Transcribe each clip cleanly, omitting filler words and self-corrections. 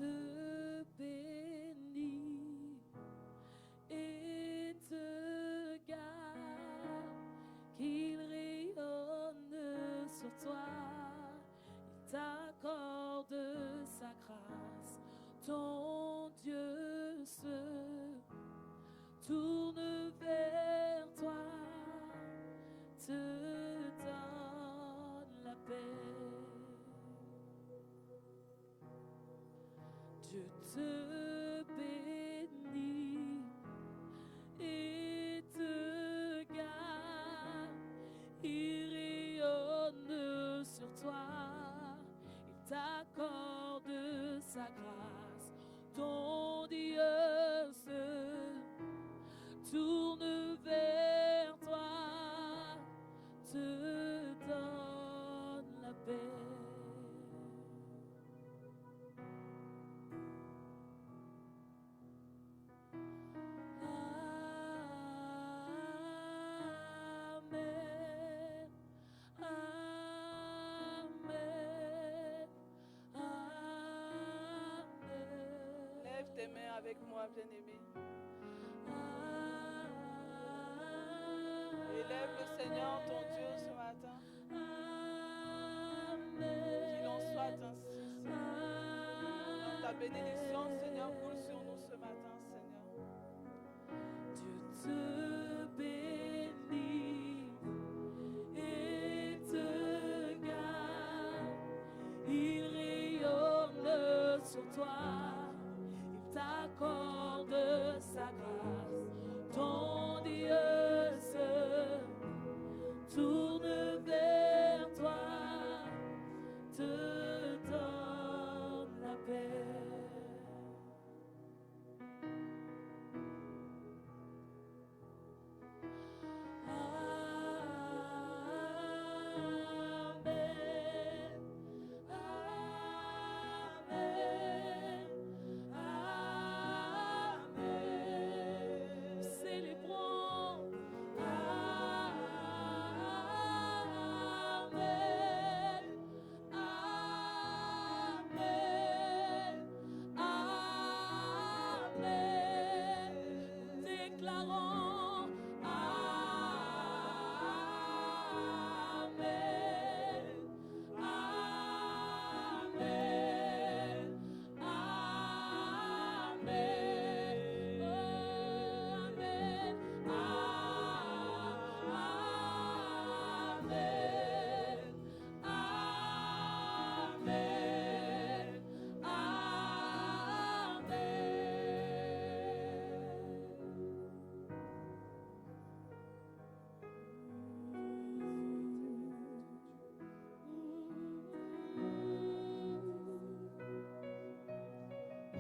te bénit et te garde, qu'il rayonne sur toi, il t'accorde sa grâce, ton Dieu se tourne vers toi, te donne la paix. Dieu te bénit et te garde, il rayonne sur toi, il t'accorde sa grâce, ton Dieu se tourne vers toi, te donne la paix. Amen, amen, amen. Lève tes mains avec moi, bien-aimé. Élève le Seigneur, ton Dieu, ce matin. Qu'il en soit ainsi, Seigneur. Ta bénédiction, Seigneur, coule sur nous ce matin, Seigneur. Dieu te bénit et te garde, il rayonne sur toi, il t'accorde sa grâce, ton Dieu se tourne vers toi, te donne la paix.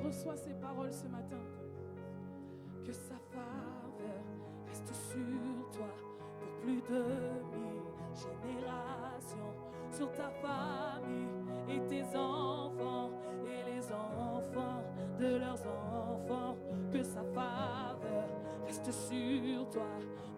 Reçois ces paroles ce matin. Que sa faveur reste sur toi pour plus de 1000 générations, sur ta famille et tes enfants et les enfants de leurs enfants. Que sa faveur reste sur toi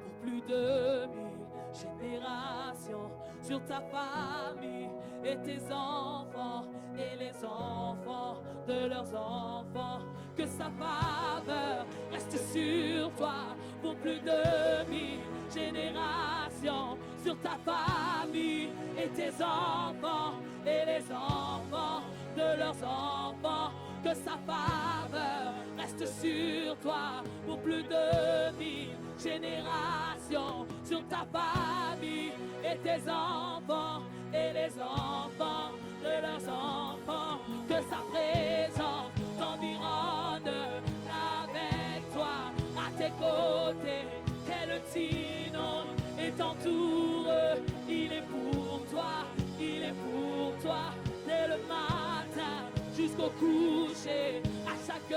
pour plus de 1000 générations, sur ta famille et tes enfants et les enfants de leurs enfants. Que sa faveur reste sur toi pour plus de 1000 générations, sur ta famille et tes enfants et les enfants de leurs enfants. Que sa faveur reste sur toi pour plus de 1000 générations, sur ta famille et tes enfants et les enfants de leurs enfants. Que sa présence t'environne avec toi, à tes côtés, qu'elle t'inonde et t'entoure. Il est pour toi, il est pour toi, dès le matin jusqu'au coucher, à chaque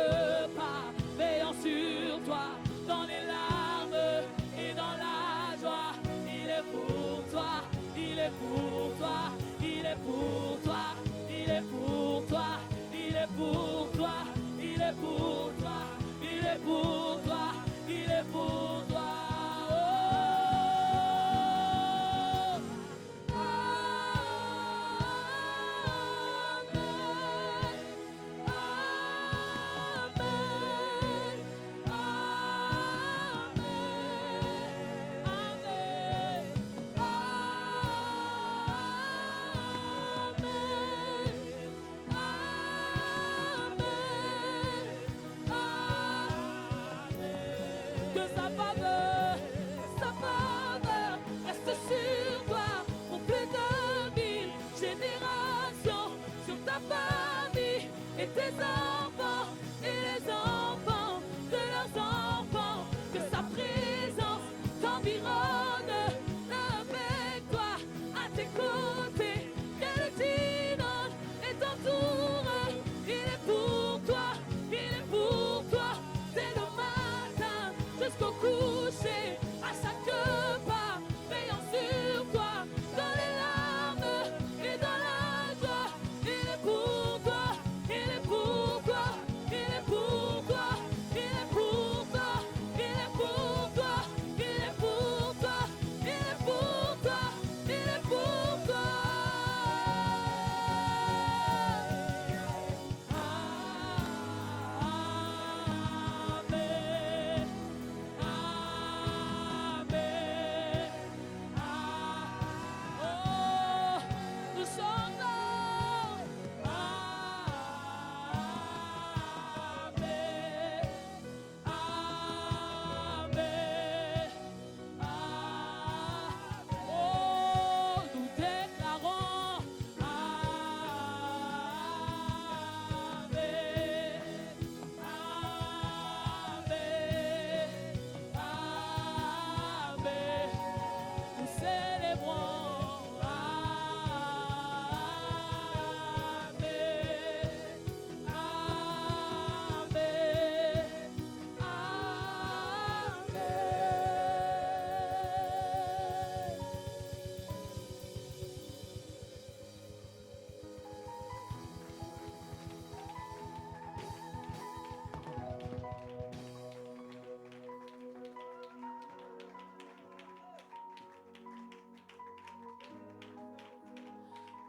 pas, veillant sur toi, dans les larmes et dans la joie. Il est pour toi, il est pour toi, il est pour toi, il est pour toi, il est pour toi, il est pour toi, il est pour toi, il est pour toi. Amen,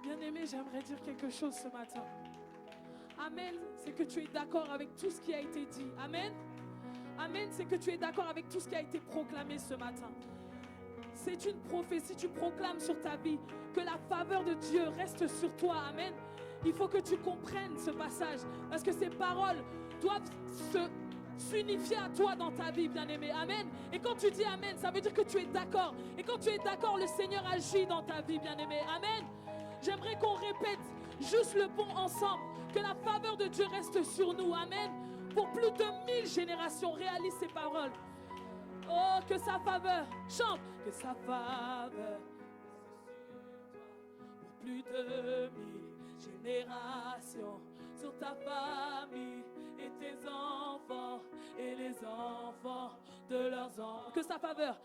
Bien-aimé, j'aimerais dire quelque chose ce matin. Amen, c'est que tu es d'accord avec tout ce qui a été dit. Amen. Amen, c'est que tu es d'accord avec tout ce qui a été proclamé ce matin. C'est une prophétie, tu proclames sur ta vie que la faveur de Dieu reste sur toi. Amen. Il faut que tu comprennes ce passage parce que ces paroles doivent s'unifier à toi dans ta vie, bien-aimé. Amen. Et quand tu dis Amen, ça veut dire que tu es d'accord. Et quand tu es d'accord, le Seigneur agit dans ta vie, bien-aimé. Amen. J'aimerais qu'on répète juste le pont ensemble. Que la faveur de Dieu reste sur nous. Amen. Pour plus de 1000 générations, réalise ces paroles. Oh, que sa faveur, chante. Que sa faveur pour plus de 1000 générations sur ta famille et tes enfants et les enfants de leurs enfants. Que sa faveur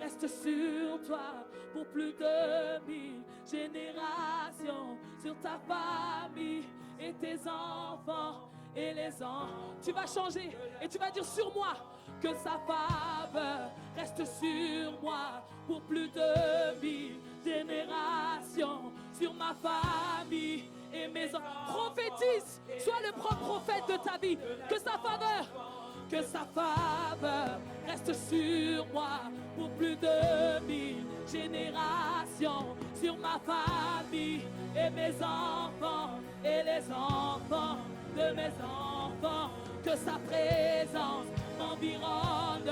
reste sur toi pour plus de 1000 générations sur ta famille et tes enfants et les enfants. Tu vas changer et tu vas dire sur moi que sa faveur reste sur moi pour plus de 1000 générations sur ma famille et mes enfants. Prophétise, sois le propre prophète de ta vie. Que sa faveur reste sur moi pour plus de 1000 générations sur ma famille et mes enfants et les enfants de mes enfants. Que sa présence m'environne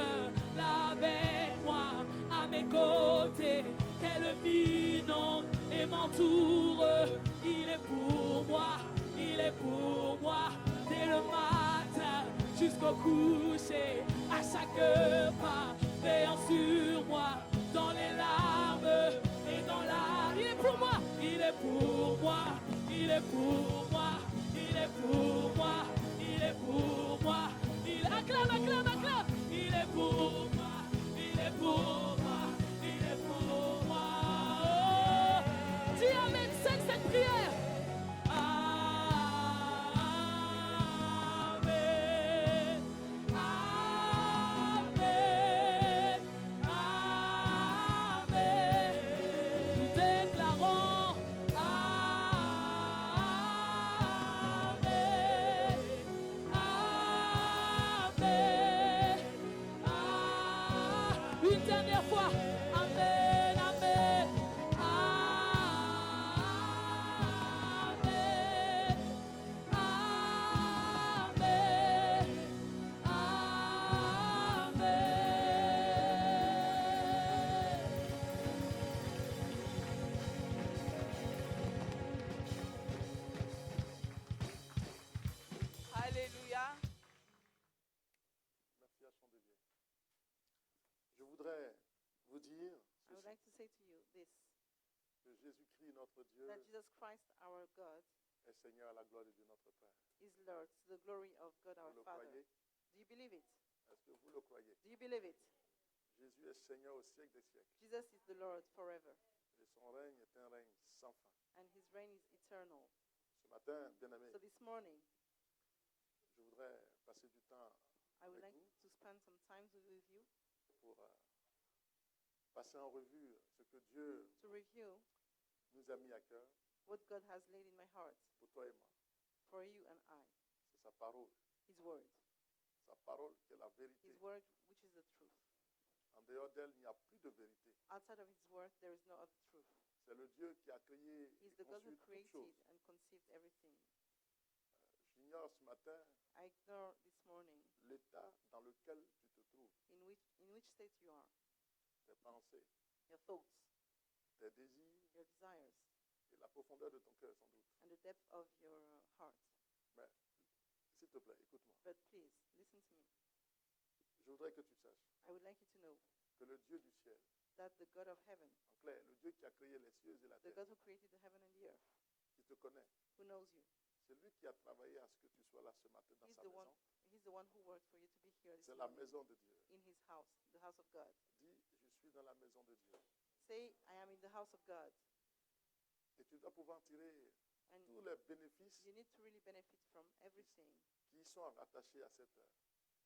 avec moi à mes côtés. Qu'elle m'inonde et m'entoure. Il est pour moi dès le matin jusqu'au coucher, à chaque pas, veillant sur moi dans les larmes et dans la. Il est pour moi, il est pour moi, il est pour moi, il est pour moi, il est pour moi. Il acclame, acclame, acclame. Il est pour moi, il est pour moi, il est pour moi. Oh, dis amen, c'est cette prière. Une dernière fois. Amen, amen. Amen. Amen. Alléluia. Merci à Chandelier. Je voudrais vous dire I would like to say to you this, que Jésus-Christ, notre Dieu, that Jesus Christ, our God, est Seigneur à la gloire de Dieu notre Père. is Lord to the glory of God our Vous le Father. croyez? Do you believe it? Est-ce que vous le croyez? Do you believe it? Jésus est Seigneur au siècle des siècles. Jesus is the Lord forever, Et son règne est un règne sans fin. and his reign is eternal. Ce matin, bien-aimé, So this morning, je voudrais passer du temps I would avec like vous to spend some time with you pour passer en revue ce que Dieu to review nous a mis à cœur what God has laid in my heart pour toi et moi. for you and I, C'est sa parole. his word. Sa parole qui est la vérité. His word, which is the truth. En dehors d'elle, il n'y a plus de vérité. Outside of his word, there is no other truth. C'est le Dieu qui a créé He's et the God conçu who toutes created choses. and conceived everything. J'ignore ce matin I ignore this morning l'état dans lequel tu te trouves, in which state you are, tes pensées, your thoughts, tes désirs your desires, et la profondeur de ton cœur sans doute. and the depth of your heart. Mais s'il te plaît, écoute-moi. But please, listen to me. Je voudrais que tu saches I would like you to know que le Dieu du ciel, that the God of heaven, en clair, le Dieu qui a créé les cieux et la the terre, God who created the heaven and the earth, qui te connaît, who knows you, c'est lui qui a travaillé à ce que tu sois là ce matin dans he's sa the one, maison. he's the one who worked for you to be here this C'est la morning maison de Dieu. in his house, the house of God. Dis, je suis dans la maison de Dieu. Say, I am in the house of God. Et tu dois pouvoir tirer And tous les bénéfices you need to really benefit from everything qui sont rattachés à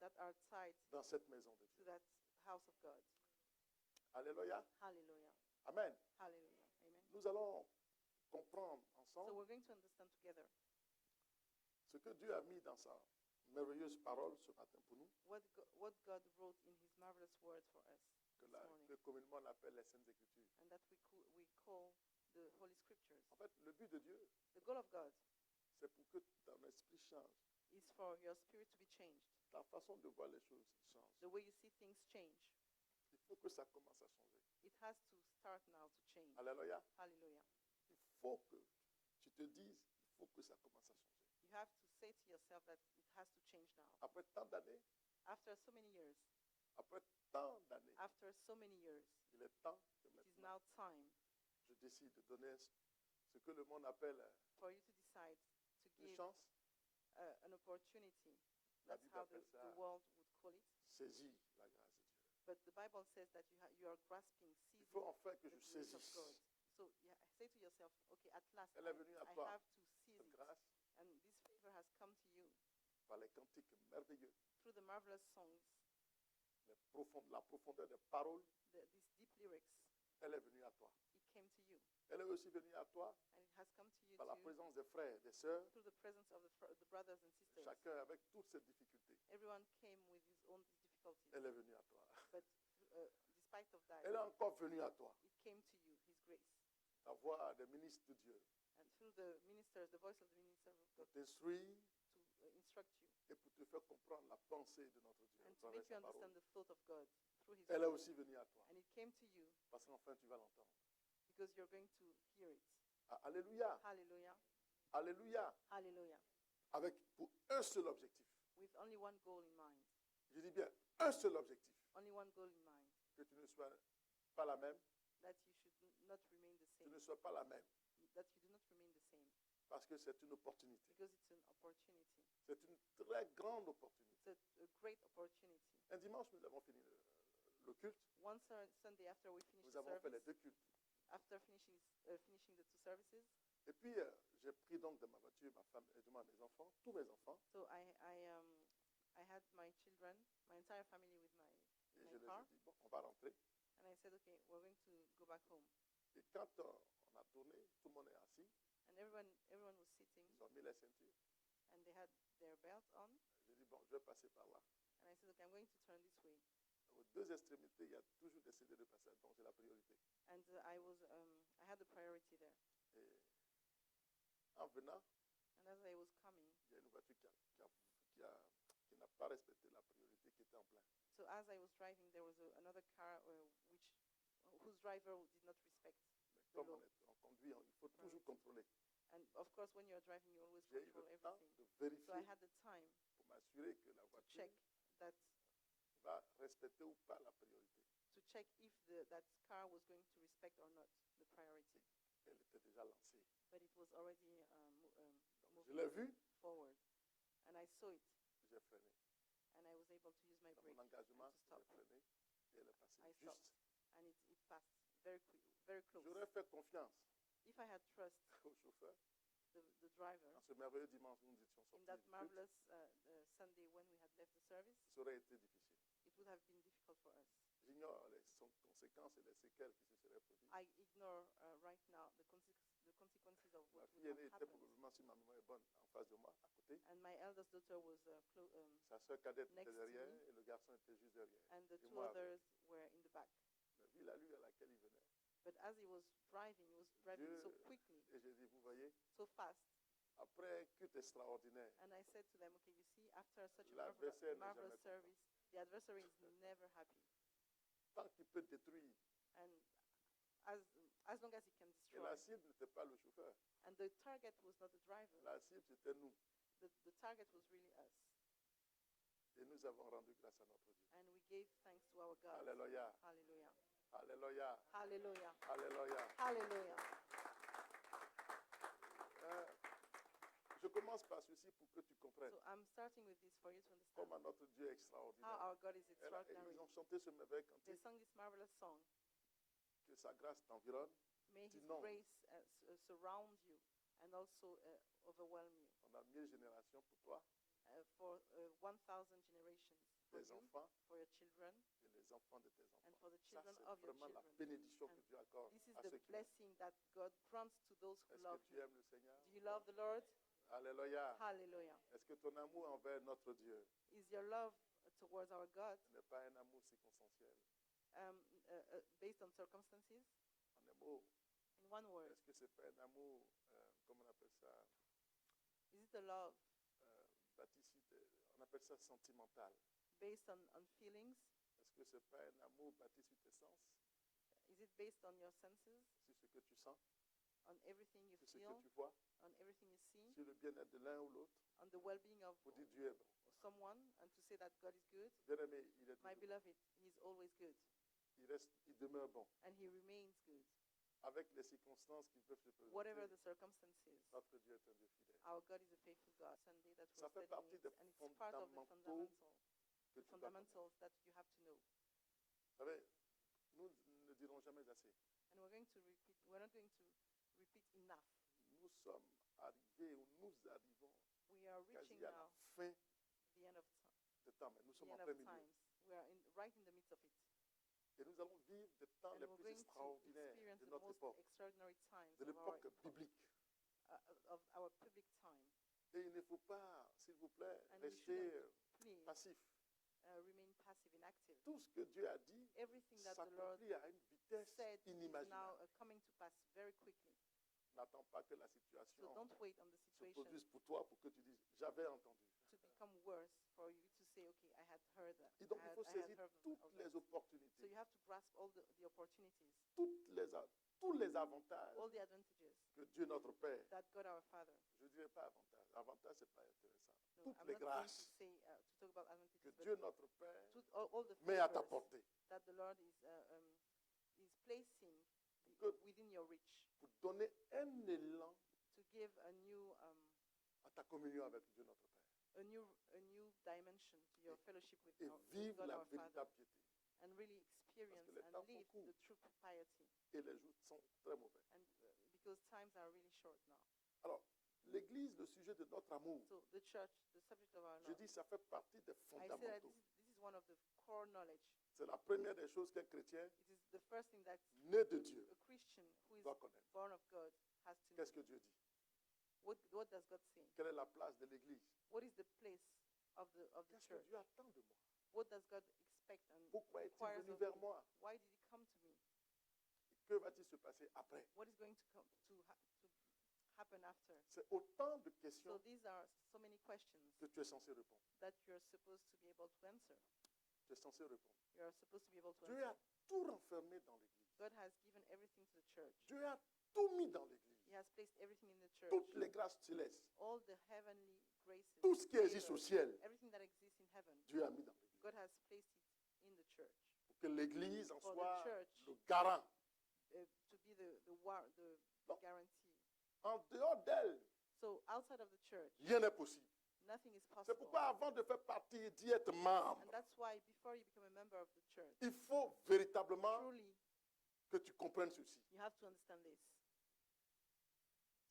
that are tied dans cette maison de to Dieu. that house of God. Alléluia. Hallelujah. Amen. Hallelujah. Amen. Nous allons comprendre So ensemble we're going to understand together ce que Dieu a mis dans sa merveilleuse parole ce matin pour nous, what God wrote in His marvelous word for us que, this morning, que communément on appelle les Saintes Écritures. and that we call the Holy Scriptures. En fait, le but de Dieu, The goal of God c'est pour que ton esprit change, is for your spirit to be changed. ta façon de voir les choses change. The way you see things change. Il faut que ça commence à changer. It has to start now to change. Alléluia. Hallelujah. Il faut que tu te dises, il faut que ça commence à changer. You have to say to yourself that it has to change now. Après tant d'années, After so many years, après tant d'années, after so many years, il est temps que it is maintenant now time je décide de donner ce que le monde appelle for you to decide to une give chance, an opportunity. La That's Bible how appelle ça the world would call it. saisis la grâce de Dieu. But the Bible says that you are grasping, Il seizing faut enfin que the je grace of saisisse God. So say to yourself, okay, at last Elle est venue à I toi, have to seize cette it. grâce, And this favor has come to you par les cantiques merveilleux, through the marvelous songs, la profondeur des paroles, these deep lyrics. elle est venue à toi. It came to you. Elle est aussi venue à toi And it has come to you par la too, présence des frères, des sœurs, through the presence of the brothers and sisters. chacun avec toutes ses difficultés. Everyone came with his own difficulties. Elle est venue à toi. But despite of that, Elle est encore venue à toi. it came to you, His grace. La voix des ministres de Dieu And through the ministers, the voice of the minister of pour God, t'instruire to instruct you et pour te faire comprendre la pensée de notre Dieu à and to travers make you sa parole. understand the thought of God through His Elle est word. aussi venue à toi And it came to you parce qu'enfin tu vas l'entendre. because you're going to hear it. Ah, alléluia, Hallelujah. alléluia, Hallelujah. avec pour un seul objectif. With only one goal in mind. Je dis bien un seul objectif, Only one goal in mind. que tu ne sois pas la même, That you should not remain the tu same. ne sois pas la même, That you do not remain the same. parce que c'est une opportunité. Because it's an opportunity. C'est une très grande opportunité. It's a great opportunity. Un dimanche, nous avons fini le culte. One Sunday after we finished Nous the avons fait les service, deux cultes. after finishing the two services, Et puis, j'ai pris donc de ma voiture ma femme et de moi mes enfants, tous mes enfants, so I had my children, my entire family with et my je leur car, ai dit, bon, on va rentrer. and I said, okay, we're going to go back home. Et quand on a tourné, tout le monde est assis, And everyone was sitting, ils ont mis les ceintures. and they had their belt on, J'ai dit, bon, je vais passer par là. and I said, okay, I'm going to turn this way. Aux deux extrémités, il y a toujours des CD de passage, donc j'ai la priorité. And I had the priority there. Et en venant, And as I was coming, il y a une voiture qui n'a pas respecté la priorité qui était en plein. so as I was driving, there was another car whose driver did not respect Mais the comme law. on conduit, il faut toujours contrôler. And of course, when you're driving, you always J'ai eu control le temps everything. de So I vérifier had the time pour m'assurer que la to voiture check that va respecter ou pas la priorité. that car was going to respect or not the priority. Elle était déjà lancée. But it was already Je l'ai moving vu, forward, and I saw it, j'ai freiné. and I was able to use my Dans brake mon engagement, and to stop. j'ai freiné et elle est passée I juste. stopped, and it passed very quick, very close. J'aurais fait confiance If I had trust au chauffeur the driver dans ce merveilleux dimanche où nous étions in sortis that du culte, marvelous Sunday when we had left the service, ça aurait été difficile. it would have been difficult for us. J'ignore les conséquences et les séquelles qui se seraient produites. I ignore right now the consequences of Ma what fille would aînée have était happened. probablement, si ma mémoire est bonne, en face de moi, à côté. And my eldest daughter was Sa soeur cadette Next était to derrière me. et le garçon était juste derrière. and the Et two moi avec. others were in the back. Mais vu l'allure à laquelle il venait, But as he was driving so Dieu- quickly, et j'ai dit, vous voyez, so fast. après un culte extraordinaire, And I said to them, okay, you see, after such a L'adversaire n'est marvelous jamais service, the adversary is never happy. tant qu'il peut détruire, And as long as he can et destroy. la cible n'était pas le chauffeur, And the target was not the driver. la cible c'était nous. The target was really us. Et nous avons rendu grâce à notre Dieu. And we gave thanks to our God. Alléluia, Hallelujah. alléluia, Hallelujah. alléluia. Hallelujah. Je commence par ceci pour que tu comprennes So I'm starting with this for you to understand comment notre Dieu est how extraordinaire. our God is Et extraordinary. ils ont chanté ce merveilleux They cantique, sung this marvelous song. que sa grâce t'environne. May His T'inonde. grace surround you and also overwhelm you. On a 1000 générations pour toi, For 1,000 generations for tes you, enfants for your children, et les enfants de tes and enfants. for the Ça, children c'est of your vraiment la children. bénédiction que And Dieu accorde This is à the ceux qui blessing that God grants to those who Est-ce love que tu Him. aimes le Seigneur? Do you love the Lord? Alléluia. Hallelujah. Est-ce que ton amour envers notre Dieu Is your love towards our God n'est pas un amour circonstanciel? based on circumstances? En un mot, In one word, est-ce que ce n'est pas un amour, comment on appelle ça, is it a love bâti sur on appelle ça sentimental? based on feelings? Est-ce que ce n'est pas un amour bâti sur tes sens, Is it based on your senses, sur ce que tu sens, on everything you sur ce que feel, tu vois, on everything you see, sur le bien-être de l'un ou l'autre, on the well-being of pour dire Dieu est bon? someone, and to say that God is good? Bien-aimé, il est My toujours bon. beloved, He is always good, Il demeure bon. and He remains good. Avec les circonstances qui peuvent se Whatever présenter, the circumstances, notre Dieu est un Dieu fidèle. our God is a faithful God. Sunday that Ça we're fait partie studying des it, and it's part of the fondamentaux que the tu dois connaître. fundamentals that you have to know. Vous savez, nous ne dirons jamais assez. And we're going to repeat. We're not going to repeat enough. Nous sommes arrivés, ou nous arrivons We are quasi reaching à la now fin the end of de temps, mais nous the sommes end en of plein milieu. times. We are right in the midst of it, Et nous allons vivre des temps and les we're plus going to extraordinaires experience de the notre most époque, extraordinary times de of our, l'époque biblique. of our public time. Et il ne faut pas, s'il vous plaît, And we rester shouldn't Please passif. remain passive, inactive. Tout ce que Dieu a dit Everything that the Lord s'accomplit à une vitesse said is now inimaginable. coming to pass very quickly. N'attends pas que la So situation don't wait on the se situation produise pour toi pour que tu dises j'avais entendu. to become worse for you to say, okay, I had heard that. Et donc I il had, faut I had saisir heard toutes of les that. So opportunités, you have to grasp all the opportunities, tous les avantages all the advantages que Dieu notre Père, that God our Father. je ne dirais pas avantage, avantage c'est pas intéressant, No, toutes I'm les not going to grâces say to talk about que advantages, Dieu but notre Père all the met à ta favors portée that the Lord is placing Good. within your reach pour donner un élan to give a new à ta communion avec Dieu notre Père a new dimension to your fellowship with, et with vivre God la our Father, véritable piété. and really experience les and temps live sont the true piety. Et les jours sont très mauvais. And because times are really short now. Alors, l'Église, le sujet de notre amour, So the church, the subject of our je love, dis ça fait partie des I say that fondamentaux. this is one of the core knowledge. C'est la première des choses qu'un chrétien It is the first thing that né de Dieu a Christian who is doit connaître. born of God has to know. Qu'est-ce que Dieu dit? What does God say? Quelle est la place de l'Église? What is the place of the Qu'est-ce que church? Dieu attend de moi? What does God expect and Pourquoi est-il requires venu of vers me? moi? Why did He come to me? Que va-t-il se passer après? What is going to come to happen after? C'est autant de So questions these are so many questions que tu es censé répondre. that you're supposed to be able to answer. Tu es censé répondre. You're supposed to be able to Dieu a answer. tout renfermé dans l'Église. God has given everything to the church. Dieu a tout mis dans l'Église. He has placed everything in the church. Toutes les grâces célestes, All the heavenly graces, tout ce qui existe au favors, ciel, everything that exists in heaven, Dieu a mis dans l'Église. God has placed it in the church Pour que l'Église en For the soit church. le garant. to be the Non. guarantee. En dehors d'elle, So outside of the church, rien n'est possible. nothing is C'est possible. pourquoi avant de faire partie, d'y être membre, And that's why before you become a member of the church, il faut véritablement truly que tu comprennes ceci. you have to understand this.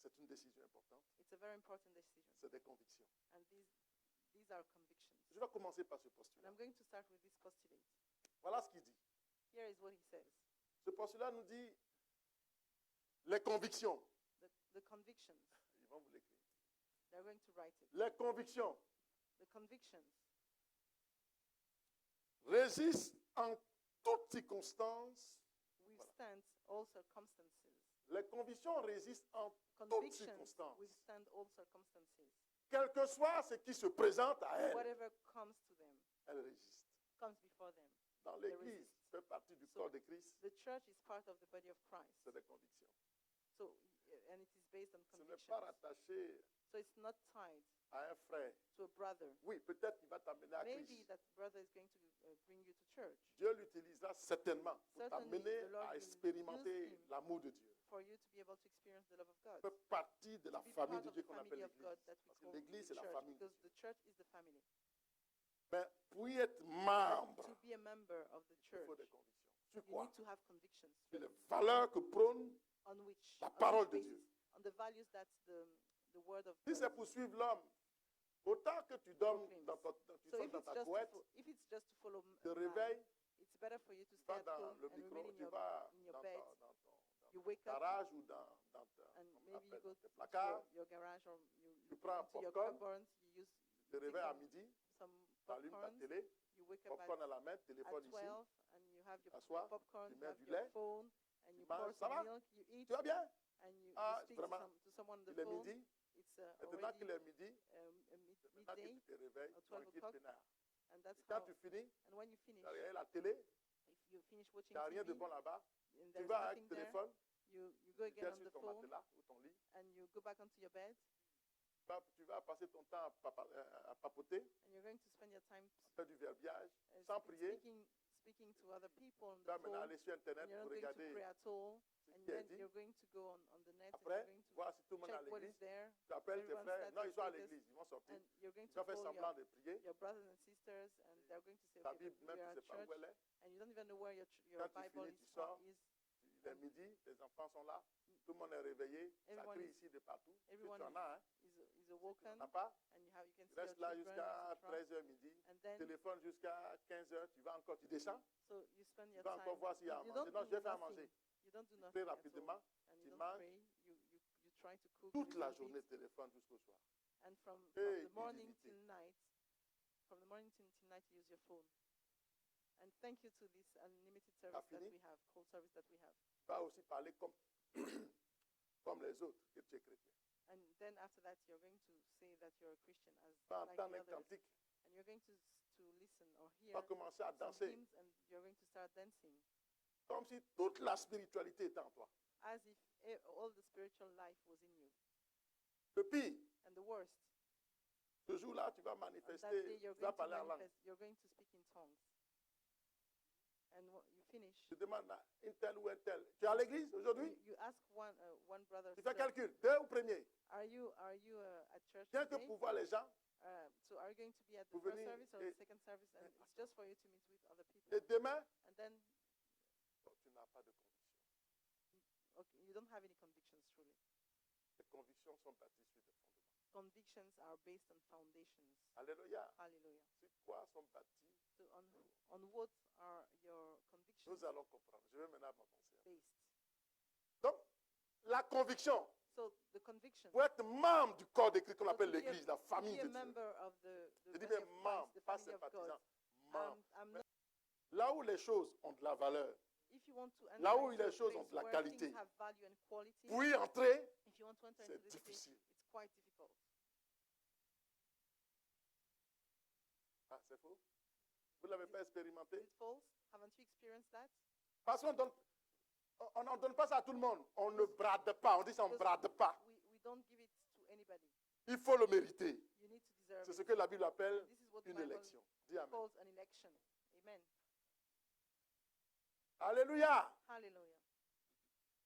C'est une décision importante. It's a very important decision. C'est des convictions. And these are convictions. Je vais commencer par ce And postulat. I'm going to start with this postulate. Voilà ce qu'il dit. Here is what he says. Ce postulat nous dit les convictions. The convictions. Ils vont vous l'écrire. They're going to write it. Les convictions The convictions résistent en toutes circonstances. withstand all circumstances. Les convictions résistent en toutes Convictions circonstances. withstand all circumstances. Quel que soit ce qui se présente à elles, Whatever comes to them, elles résistent. comes before them. Dans They l'Église, resist. fait partie du So, corps de Christ, The church is part of the body of Christ. c'est des convictions. So, and it is based on Ce n'est convictions. pas rattaché So it's not tied à un frère. to a brother. Oui, peut-être qu'il va t'amener à Maybe Christ. that brother is going to bring you to church Dieu l'utilisera certainement pour Certainly, t'amener the Lord à will expérimenter use him. l'amour de Dieu. for you to be able to experience the love of God. Fait partie de la To be famille part de of Dieu the qu'on appelle family of l'Église. God that we Parce que call l'Église, the c'est la church, famille de because Dieu. the church is the family. Mais pour y être membre, To be a member of the il church, faut des convictions. Sur you quoi? need to have convictions Sur les valeurs que prône. on which, La on parole which de basis, Dieu. on the values that the word of Si c'est God pour suivre l'homme, autant que tu dormes proclaims. tu So sors dans ta couette, if it's just to follow te man, réveilles, it's better for you to tu stay vas at dans home le and micro, remain tu vas in your dans bed. ton You wake up garage ou dans and on maybe you appelle, go dans tes to placards, your garage or tu you prends un into your popcorn, cupboards, you use te take réveilles à midi, some tu allumes ta popcorn, télé, you wake up popcorn à la main, at téléphone ici, 12 and you have your t'assois, popcorn, tu you mets have du your lait, phone, and tu you pour manges, ça some va? milk, you eat, Tu vas bien? and you Ah, speak to, vraiment, to someone on the il est phone. midi, It's maintenant qu'il already est midi, maintenant que midday, tu te réveilles, or 12 tranquille, o'clock. peinard. And that's Et quand how, tu finis, and when you finish, tu as regardé la télé, if you finish il watching n'y a rien de TV, bon là-bas, and tu there's vas avec nothing le there, téléphone, you go tu again viens on sur the ton phone, matelas ou ton lit, and you go back onto your bed, tu vas passer ton temps à papoter, and you're going to spend your time faire du verbiage, sans prier. speaking to other people on Tu the vas maintenant phone, aller sur Internet and you're pour not going to regarder pray at all, ce and qui est then dit. you're going to go on the net, and Après, you're going to voir si tout le monde est à check what is l'église. there, Tu appelles tes everyone's frères. Non, ils sont à status, l'église, ils vont sortir. and you're going Tu to vas faire call semblant de prier. your brothers and sisters, and they're going to say, Ta okay, Bible, but même we tu are ne at sais pas church, où elle est. and you don't even know where your Quand tu Bible finis, tu sors. is. Il est midi, les enfants sont là. Tout le monde est réveillé. Ça Everyone crie is- ici de partout. Tu Everyone en as, hein? is Tu awoken, n'en as pas? and you can Tu see your restes là children jusqu'à in front, 13h midi. and then Téléphone jusqu'à 15h. Tu vas encore, tu descends. so you spend Tu your vas time. encore voir s'il y a à You manger. don't Non, do je vais faire à nothing. manger. You don't do Tu nothing pries at all, rapidement. and tu you don't manges. pray. You try to cook a Toute la little journée, bit, téléphone jusqu'au soir. and from Hey, the morning divinité. till night, till night, you use your phone. And thank you to this unlimited service that fini? we have, call service that we have. Tu vas aussi parler comme, comme les autres, que tu es chrétien. And then after that, you're going to say that you're a Christian as Tu vas like the entendre un others. cantique. And you're going to listen or Tu hear vas commencer à some danser. hymns, and you're going to start dancing Comme si toute la spiritualité était en toi. as if all the spiritual life was in you. Le pire, And the worst, ce jour-là, tu vas on that day manifester, you're tu vas going to parler en langue. manifest, you're going to speak in tongues. And you finish. Tu demandes à une telle ou un tel. Tu es à l'église aujourd'hui? You ask one brother, Tu fais sister, calcul. Deux ou premier? are you at church Rien que today? pour voir les gens So are you going to be at the Pour first venir service or et- the second service? And it's just for you to meet with other people. et demain, And then tu n'as pas de conviction. okay, you don't have any convictions truly. Les convictions sont bâties sur des fondements. Convictions are based on foundations. Alléluia. Hallelujah. Sur quoi sont bâtis? So on what are your convictions Nous allons comprendre. Je vais maintenant m'avancer. based? Donc, la conviction, So the conviction. pour être membre du corps de Christ qu'on So appelle to be a- l'église, la to famille be a de Dieu. member of the Je dis body bien of membre, Christ, the pas family of God. sympathisant. Membre. I'm not, Là où les choses ont de la valeur, if you want to enter là où into a les choses place ont de la where qualité, things have value and quality, pour y entrer, if you want to enter c'est into this place, difficile. it's quite difficult. Ah, c'est faux? Vous ne l'avez pas Is expérimenté? it false? Haven't you experienced that? Parce qu'on on n'en donne pas ça à tout le monde. On ne brade pas. On dit ça, on ne Because brade pas. we don't give it to anybody. Il faut le mériter. You need to deserve C'est it. ce que la Bible appelle This is what the une Bible élection. Dis Amen. calls an election. Amen. Alléluia. Hallelujah.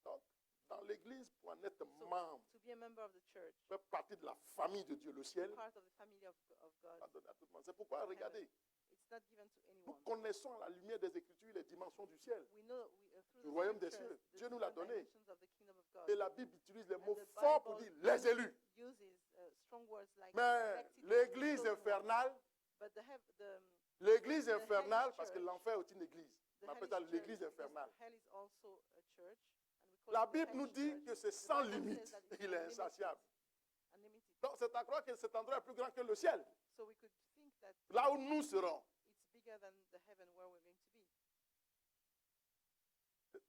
Donc, dans l'église, pour en être So membre, to be a member of the church, faire partie de la famille de Dieu, le ciel, part of the family of God, pas donné à tout le monde. C'est pourquoi, regardez, it's not given to nous anyone. connaissons à la lumière des Écritures les dimensions du ciel. We know through Du the royaume des scriptures, cieux. the Dieu nous l'a different donné. dimensions of the kingdom of God. Et la Bible utilise les And mots the forts pour Bible dire les élus. uses strong words like Mais elected l'église chosen ones. infernale, But l'église the infernale, hellish parce que church, l'enfer est une église. the On appelle hellish ça church, l'église because infernale. hell is also a church, and we call La it the Bible nous hellish dit church. que c'est The sans Bible limite. says that it's Il est unlimited. insatiable. Unlimited. Donc c'est à croire que cet endroit est plus grand que le ciel. So we could think that Là où nous serons. it's bigger than the heaven where we're going to be.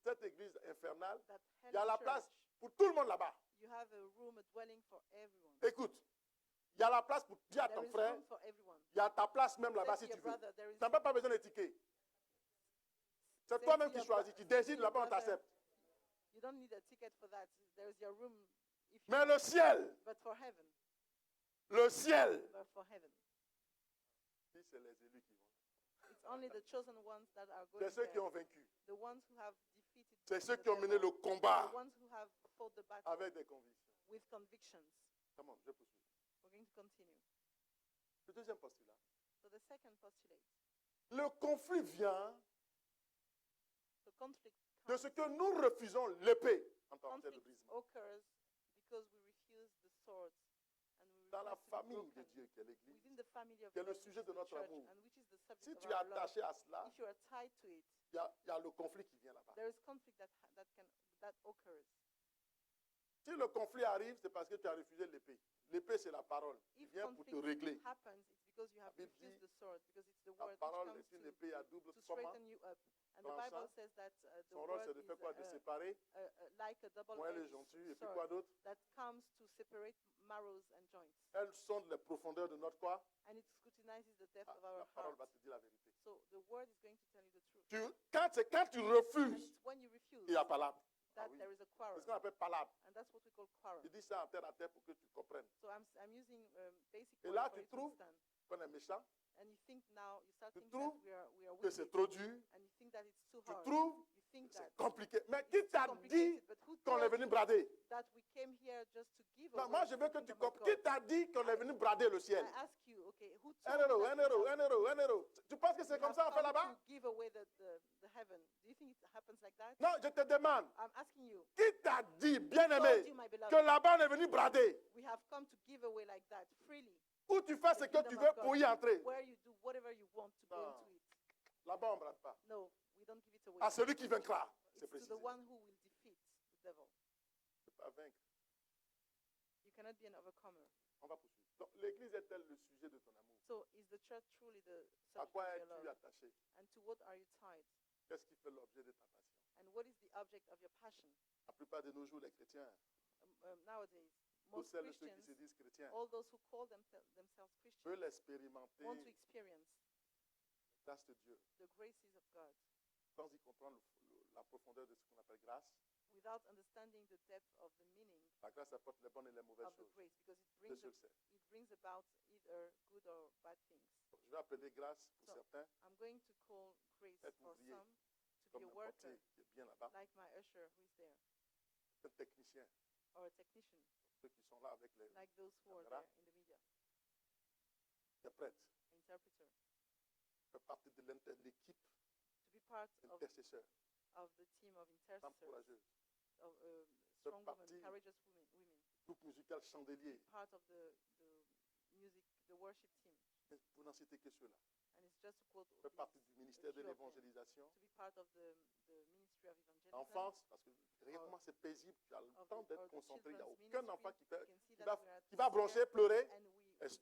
Cette église infernale, That il y a la hellish place church, pour tout le monde là-bas. you have a room, a dwelling for everyone. Écoute, il y a la place pour dire à There ton is frère, room for everyone. il y a ta place même là-bas Say si to tu your veux. brother, there is Tu n'as même pas besoin de ticket. C'est Say toi-même to qui your choisis. bro- Tu décides to là-bas, your on brother, t'accepte. You don't need a ticket for that. There is your room if you Mais le ciel, but for heaven. le ciel, But for heaven. si c'est les élus qui vont. It's only the chosen ones that are going C'est ceux qui there. ont vaincu. The ones who have defeated C'est ceux the qui ont mené devil. le combat The ones who have fought the battle avec des convictions. with convictions. Come on, je poursuis. We're going to continue. Le deuxième postulat. So the second postulate. Le conflit vient The conflict de ce que nous refusons l'épée en tant que conflict brisement. occurs because we refuse the sword and we dans la refuse to be famille de broken Dieu qui est l'Église, within the family of qui est le God, which sujet is de the notre church, amour. and which is the subject Si of tu es our love. attaché à cela, If you are tied to it, il y a le conflit qui vient là-bas. there is conflict that occurs. Si le conflit arrive, c'est parce que tu as refusé l'épée. L'épée, c'est la parole. Il If vient pour te conflict régler. happens, it's because you have Bible refused dit, the sword, because it's the La word which parole comes est une épée à double to tranchant. straighten you up. And the Bible Tranchant. says that the Son rôle, word c'est de is faire quoi? De séparer, like a moins les double-edged jonctus. Et puis quoi sword d'autre? that comes to separate marrows and joints. Elle sonde les profondeurs de notre quoi? And it scrutinizes the depth Ah, of our la parole heart. va te dire la vérité. So the word is going to tell you the truth. Quand tu And refuses, it's when you refuse il y a palabre. that Ah oui. there is a C'est quarrel. ce qu'on appelle palabre. And that's what we call quarrel. Je dis ça en terre pour que tu comprennes. So I'm using basic Et words là, for tu you to trouves understand. qu'on est méchant. And you think now, you start Tu thinking that trouves we are que c'est wicked. trop dur. And you think that it's too Tu hard. trouves You think que that c'est compliqué. Mais it's qui too t'a dit complicated. But who qu'on est told venu you brader? that we came here just to give Non, away moi, je veux the que tu kingdom of comprennes. Qui God? t'a dit qu'on est venu brader le ciel? I ask you, okay, who told Un you euro, that un we euro, have- un euro, un euro. Tu penses que c'est we comme have ça on fait come là-bas? to give away the heaven? Do you think it happens like that? Non, je te demande. I'm asking you. Qui t'a dit, Who bien-aimé, told you, my beloved, que là-bas on est venu brader? we have come to give away like that freely? Où tu fais ce The que kingdom tu of veux God, pour y entrer? where you do whatever you want to go Non. into it. Là-bas, on ne brade pas. No, we don't give it away. À celui qui vaincra, c'est It's to précisé. the one who will defeat the devil. Tu ne peux pas vaincre. You cannot be an overcomer. On va poursuivre. Donc, l'Église est-elle le sujet de ton amour? So is the church truly the À subject quoi of your es-tu love? attaché? And to what are you tied? Qu'est-ce qui fait l'objet de ta passion? And what is the object of your passion? La plupart de nos jours, les chrétiens, Nowadays, tous most celles et ceux qui se Christians, disent chrétiens, all those who call themselves Christians, veulent expérimenter want to experience la grâce de Dieu the graces of God sans y comprendre la profondeur de ce qu'on appelle grâce. without understanding the depth of the meaning La grâce apporte les bonnes et les mauvaises of the choses. grace, because Dieu seul sait. it brings about either good or bad things. Je vais appeler grâce pour So, certains, I'm going to call grace Être for ouvrier, some to comme be a un worker, portier qui est bien là-bas, like my usher who is there, un technicien, or a technician, ceux qui sont là avec les like those who are Caméra. there in the media, interprètes, interpreter, fait partie de l'équipe to be part intercesseur, of the team of femme intercessors, courageuse, of strong women, partie- courageous women, groupe musical chandelier, part of the music, the worship team. pour n'en citer que ceux-là. And it's just to quote Fait partie du ministère de few of them. l'évangélisation. to be part of the ministry of evangelism. Enfance, parce que regarde comment c'est paisible, tu as le of temps the- d'être or the concentré, il n'y a children's aucun ministry. enfant qui, You fait, can see qui, that va, we are qui va broncher, there, pleurer. and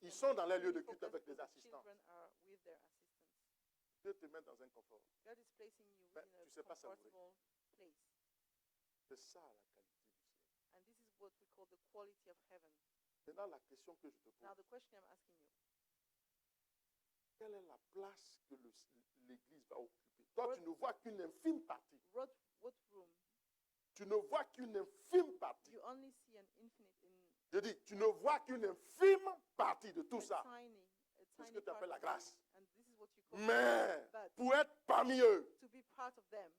Ils sont dans les lieux de really culte focus avec les because the assistants. children are with their assistants. Dieu te met dans un confort. God is placing you Ben, within tu sais a pas savourer. comfortable place. C'est ça la qualité du ciel. And this is what we call the quality of heaven. Maintenant, la question que je te Now pose, the question I'm asking you, quelle est la place que l'Église va occuper? Toi, tu ne vois qu'une infime partie. what room? Tu ne vois qu'une infime partie. You only see an infinite Je dis, tu ne vois qu'une infime partie de tout ça. tiny C'est ce que tu part appelles la of grâce. it. And this is what you call Mais but pour être parmi eux, to be part of them,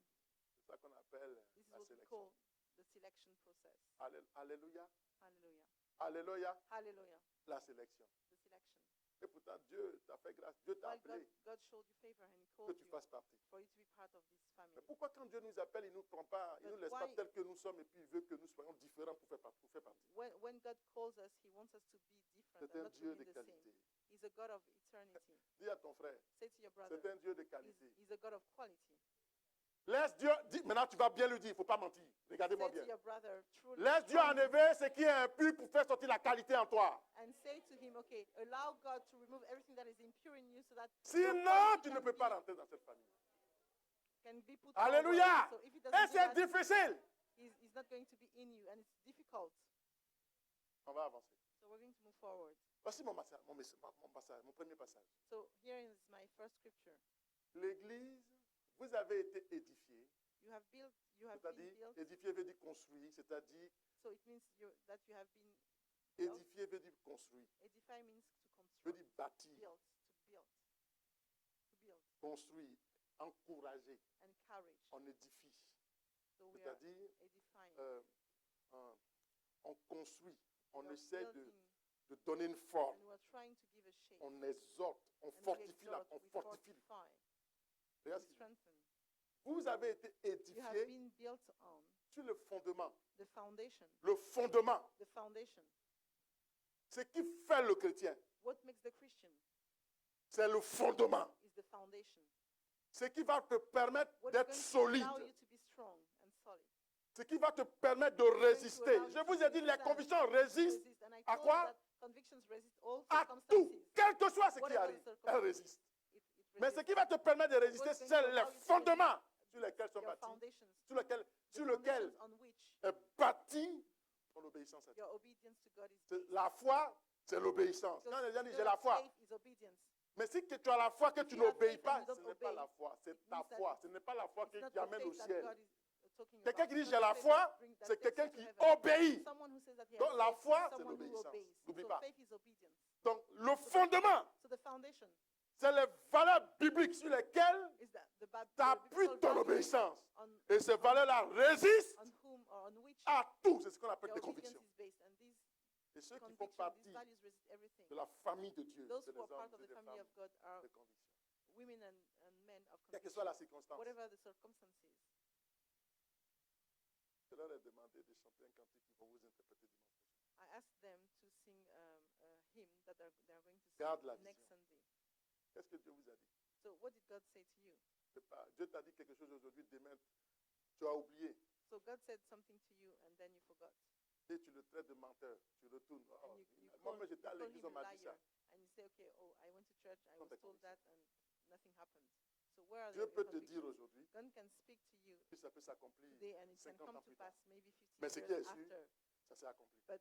c'est ça qu'on appelle this is la what we sélection. call the selection process. Alléluia. Hallelujah. Alléluia. Hallelujah. La sélection. The selection. Et pourtant, Dieu t'a fait grâce. Dieu t'a While appelé God showed you favor and He que called tu you fasses partie. for you to be part of this Mais family. pourquoi quand Dieu nous appelle, il ne nous prend pas, il ne nous laisse pas why- tels que nous sommes et puis il veut que nous soyons différents pour faire partie? When God calls us, He wants us to be different C'est and un not to Dieu be de the same. qualité. He's a God of eternity. Dis à ton frère, Say to your brother, c'est un Dieu de qualité. He's a God of quality. Laisse Dieu, maintenant tu vas bien lui dire, il ne faut pas mentir. Regardez-moi Say bien. to your brother, truly, Laisse Dieu enlever ce qui est impur pour faire sortir la qualité en toi. and say to him, okay, allow God to remove everything that is impure in you so that your Sinon, quality tu ne can peux pas be- rentrer dans cette famille. can be put Alléluia. forward. So if he Et doesn't do c'est that, difficile. he's not going to be in you, and it's difficult. On va avancer. So we're going to move forward. Voici mon passage, mon premier passage. So here is my first scripture. L'église, vous avez été édifiés. You have been C'est-à-dire, built. édifié veut dire construit. C'est-à-dire, So it means that you have been built. édifié veut dire construit. Edify means to Veut construct, dire bâti, build, to build, construit, encouragé. and courage. On édifie. So we are C'est-à-dire, edifying. on construit. On We are essaie building, de donner une forme. and we are trying to give a shape. On exhorte, on And we fortifie, exhort, on we fortifie. fortify, Regarde we ce qu'il dit. strengthen. Vous avez été You have édifiés been built on sur le fondement. the foundation. Le fondement. The foundation. Ce qui fait le chrétien, What makes the Christian c'est le fondement. is the foundation. Ce qui va te permettre What is d'être going to solide. allow you to be strong and solid. Ce qui va te permettre de résister. Je vous ai dit, les convictions résistent Resist. And I à told quoi? you that convictions resist all à circumstances. tout, quel que soit ce qui Whatever arrive. the Elle circumstances, résiste. it Mais ce resists. qui va te permettre de résister, What's going c'est to les allow you to fondements sur lesquels sont Your bâtis, foundations. sur The lesquels foundations on which est bâtie ton obéissance à Dieu. your obedience to God is based. La foi, c'est l'obéissance. Quand les gens disent j'ai la foi, Faith is obedience. mais si que tu as la foi que tu you have n'obéis faith pas, and you ce don't n'est pas obey, la foi, c'est it ta means that foi. Ce n'est pas la foi It's qui not qui the amène au faith that ciel. God is talking Quelqu'un about. qui dit It's j'ai not la the faith foi, that that c'est takes quelqu'un you to qui heaven. obéit. Someone who says that he has Donc la faith foi, is c'est someone who l'obéissance. obeys. N'oublie So pas. faith is obedience. Donc le fondement, So the foundation c'est les valeurs bibliques sur lesquelles is that the tu appuies biblical ton values obéissance. on, Et ces valeurs-là résistent on whom or on which à tout. C'est ce qu'on appelle your des obedience convictions. is based. And these Et ceux qui font convictions, these partie values resist everything. de la famille de Dieu, Those c'est who des are part hommes of et the des family femmes of God are de conviction. women and men of Quelle que soit conviction. la circonstance. Whatever the circumstances. Je leur ai demandé de chanter un cantique qu'ils vont vous interpréter dimanche prochain. I asked them to sing a hymn that they are going to Garde la sing next vision. Sunday. Qu'est-ce que Dieu vous a dit? So what did God say to you? C'est pas, Dieu t'a dit quelque chose aujourd'hui, demain, tu as oublié. So God said something to you and then you forgot. Et tu le traites de menteur, tu retournes. Oh, And you moi, call, j'étais à you call l'église, him on m'a a dit ça. liar. And you say, okay, oh, I went to church, I Sont was tes told convictions. that and nothing happened. So where are Dieu your peut te dire convictions? aujourd'hui, God can speak to you puis ça peut s'accomplir today and it can 50 come ans to plus tard. pass maybe 50 Mais ce qui years est sûr, after. ça s'est accompli. But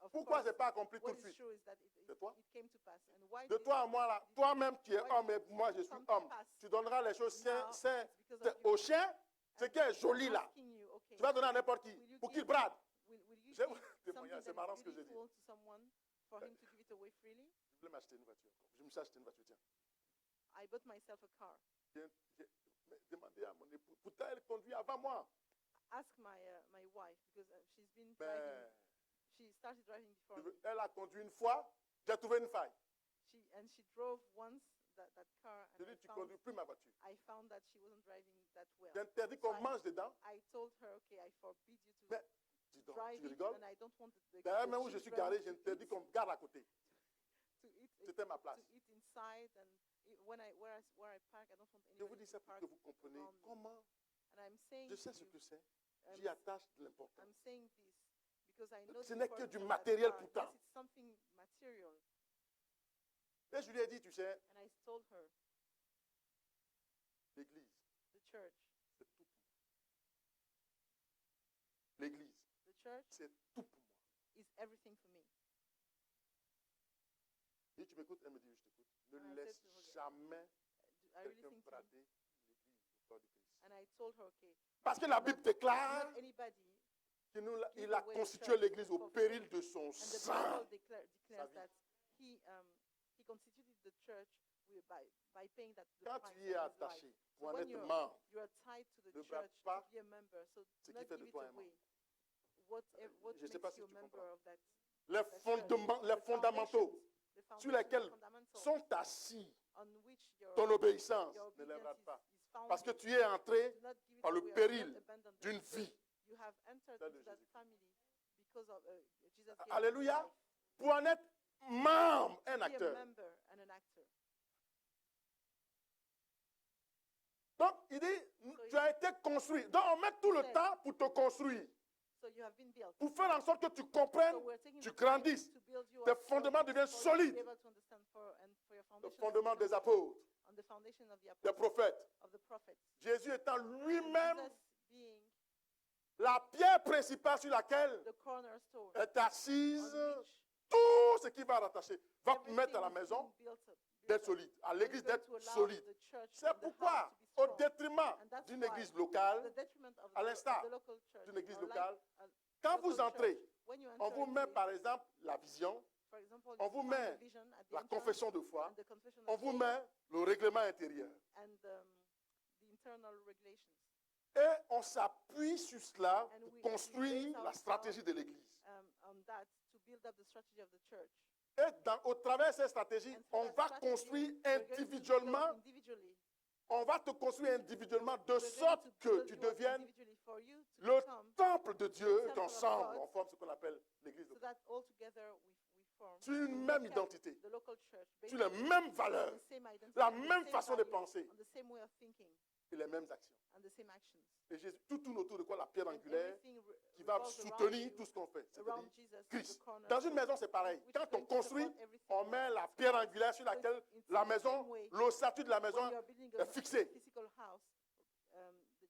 of Pourquoi course, ce n'est pas accompli tout what de is suite? true is that De toi? it came to pass. And why De did toi à moi, là, toi-même tu es homme et moi je suis come to homme. pass? Tu donneras les choses Now, saines it's because of au you. chien, ce qui est joli là. Asking you, okay, Tu vas donner à n'importe qui, will you pour qu'il give- brade. will you J'ai- give témoignage, c'est something marrant that ce is que j'ai dit. beautiful to someone for him to give it away freely? Je voulais m'acheter une voiture. Je me suis acheté une voiture, tiens. I bought myself a car. J'ai demandé à mon épouse, pourtant elle conduit avant moi. Ask my wife because she's been Ben, driving. She started driving before me. elle a conduit une fois, j'ai trouvé une faille. She drove once that car Je and lui ai dit, tu ne conduis plus ma voiture. I found that she wasn't driving that well. J'interdis qu'on So mange dedans. I told her, okay, I forbid you to Mais, dis donc, drive tu it rigoles? and I don't want D'ailleurs, même où je suis children garé, to j'interdis eat- qu'on me garde à côté. to eat C'était ma place. to eat inside and where I park, I don't want Je vous anybody dis to ça pour park que vous compreniez around me. comment And I'm saying je sais to ce you, que c'est. I'm, J'y attache de l'importance. I'm saying this because I know Ce the n'est que du importance of that matériel car. pourtant. Yes, it's something material. Et je lui ai dit, tu sais, And I told her, l'église, the church, c'est tout pour moi. L'église, the church c'est tout pour moi. is everything for me. Et tu m'écoutes, elle me dit, je t'écoute. Ne And I laisse said to her, jamais I really quelqu'un think to brader l'église au corps de Christ. And I told her, okay, Parce que la Bible déclare not anybody, qu'il a constitué l'église au péril de son and the sang. Bible declares vie. that he constituted the church by paying that the Quand price tu y es of his life. attaché, So pour en when être membre, you're tied to the ne brade church pas to be a member, so ce do qui not fait de give it toi un away. membre. What Je sais pas makes si you a tu member comprends. of that? Les church? fondements, les The fondamentaux the sur foundations, lesquels the fundamentals sont assis on which ton obéissance, your ne les obedience brade pas. is founded. Parce que tu es entré Do not give it par le away or do péril not abandon them. d'une vie. You have entered Celle de into that Jésus-Christ. family because of Jesus gave Alléluia. his life. Pour en être membre, un Be a acteur. member and an actor. Donc, il dit, tu as été construit. Donc, on met tout le temps pour te construire. So you have been built. Pour faire en sorte que tu comprennes, So we're taking tu the time grandisses. to build you Tes up fondements deviennent for you to be solides. able to understand and for your Le foundation fondement to become des apôtres, on the foundation of the des apostles, prophètes. of the prophets. Jésus étant lui-même Jesus being la pierre principale sur laquelle the cornerstone est assise on which tout ce qui va rattacher, va everything mettre à la is maison being built up, d'être solide, à l'église God is d'être going to allow solide. the church C'est and the pourquoi, house to be au strong. détriment And that's d'une why, église the locale, detriment of à l'instar the local church, d'une église or like locale, a quand local vous entrez, church, when you on enter vous into met it, par exemple la vision, for example, on you vous find met the vision at the la entrance confession de foi, and the confession on of vous faith met le règlement intérieur. and the internal regulations. Et on s'appuie sur cela And pour we construire base la stratégie de l'église. On that to build up the strategy of the church. Et au travers de cette stratégie, And through on that va strategy, construire we're going to build individuellement, individually. on va te construire individuellement de We're going sorte to que build tu you up deviennes individually for you to le become, temple de Dieu temple of qu'ensemble God. on forme ce qu'on appelle l'église so locale. that all together we form, sur une to même look at identité, the local church based sur les on mêmes valeurs, the same identity, la on the même same façon de values, penser on the same way of thinking, et les mêmes actions. and the same actions. Et Jésus, tout tourne autour de quoi? La pierre And angulaire everything qui va revolves around soutenir you, tout ce qu'on fait. around C'est-à-dire Jesus, Christ. the cornerstone, Dans une maison, c'est pareil. which is Quand on going to construit, support everything on else. met la pierre angulaire sur laquelle It's la the maison, same way l'ossature de la when maison you are building est fixée. a physical house,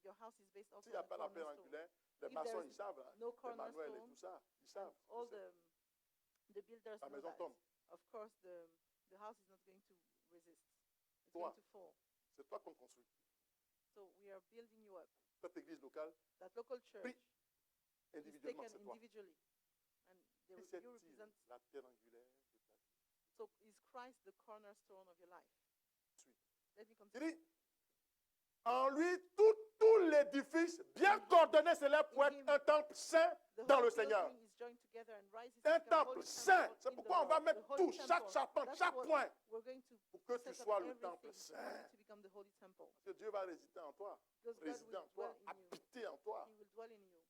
your house is based also S'il n'y a on the pas la pierre cornerstone. angulaire, les If maçons, there's ils savent, hein, no les manuels et cornerstone, tout ça, ils and savent. all the builders La know maison that. tombe. Of course, the house is not going to resist. It's Toi. going to fall. C'est toi qu'on construit. So we are building you up. Cette église locale, That local church Pris is individuellement, taken c'est toi. individually, and Qui you c'est-il represent. la pierre angulaire de ta vie? So is Christ the cornerstone of your life? Suis. Let me Il continue. dit, en lui, tout l'édifice bien coordonné s'élève pour être un temple saint The dans whole le Seigneur. building is joined together and rises to Un become a temple holy saint. temple C'est in pourquoi the on va Lord. mettre The holy tout, chaque temple. charpente, That's chaque what point, we're going to pour que tu set up sois le temple everything saint. to become the holy temple. Parce que Dieu va résider en toi, Because God résider en will toi, dwell in you. habiter en toi. He will dwell in you.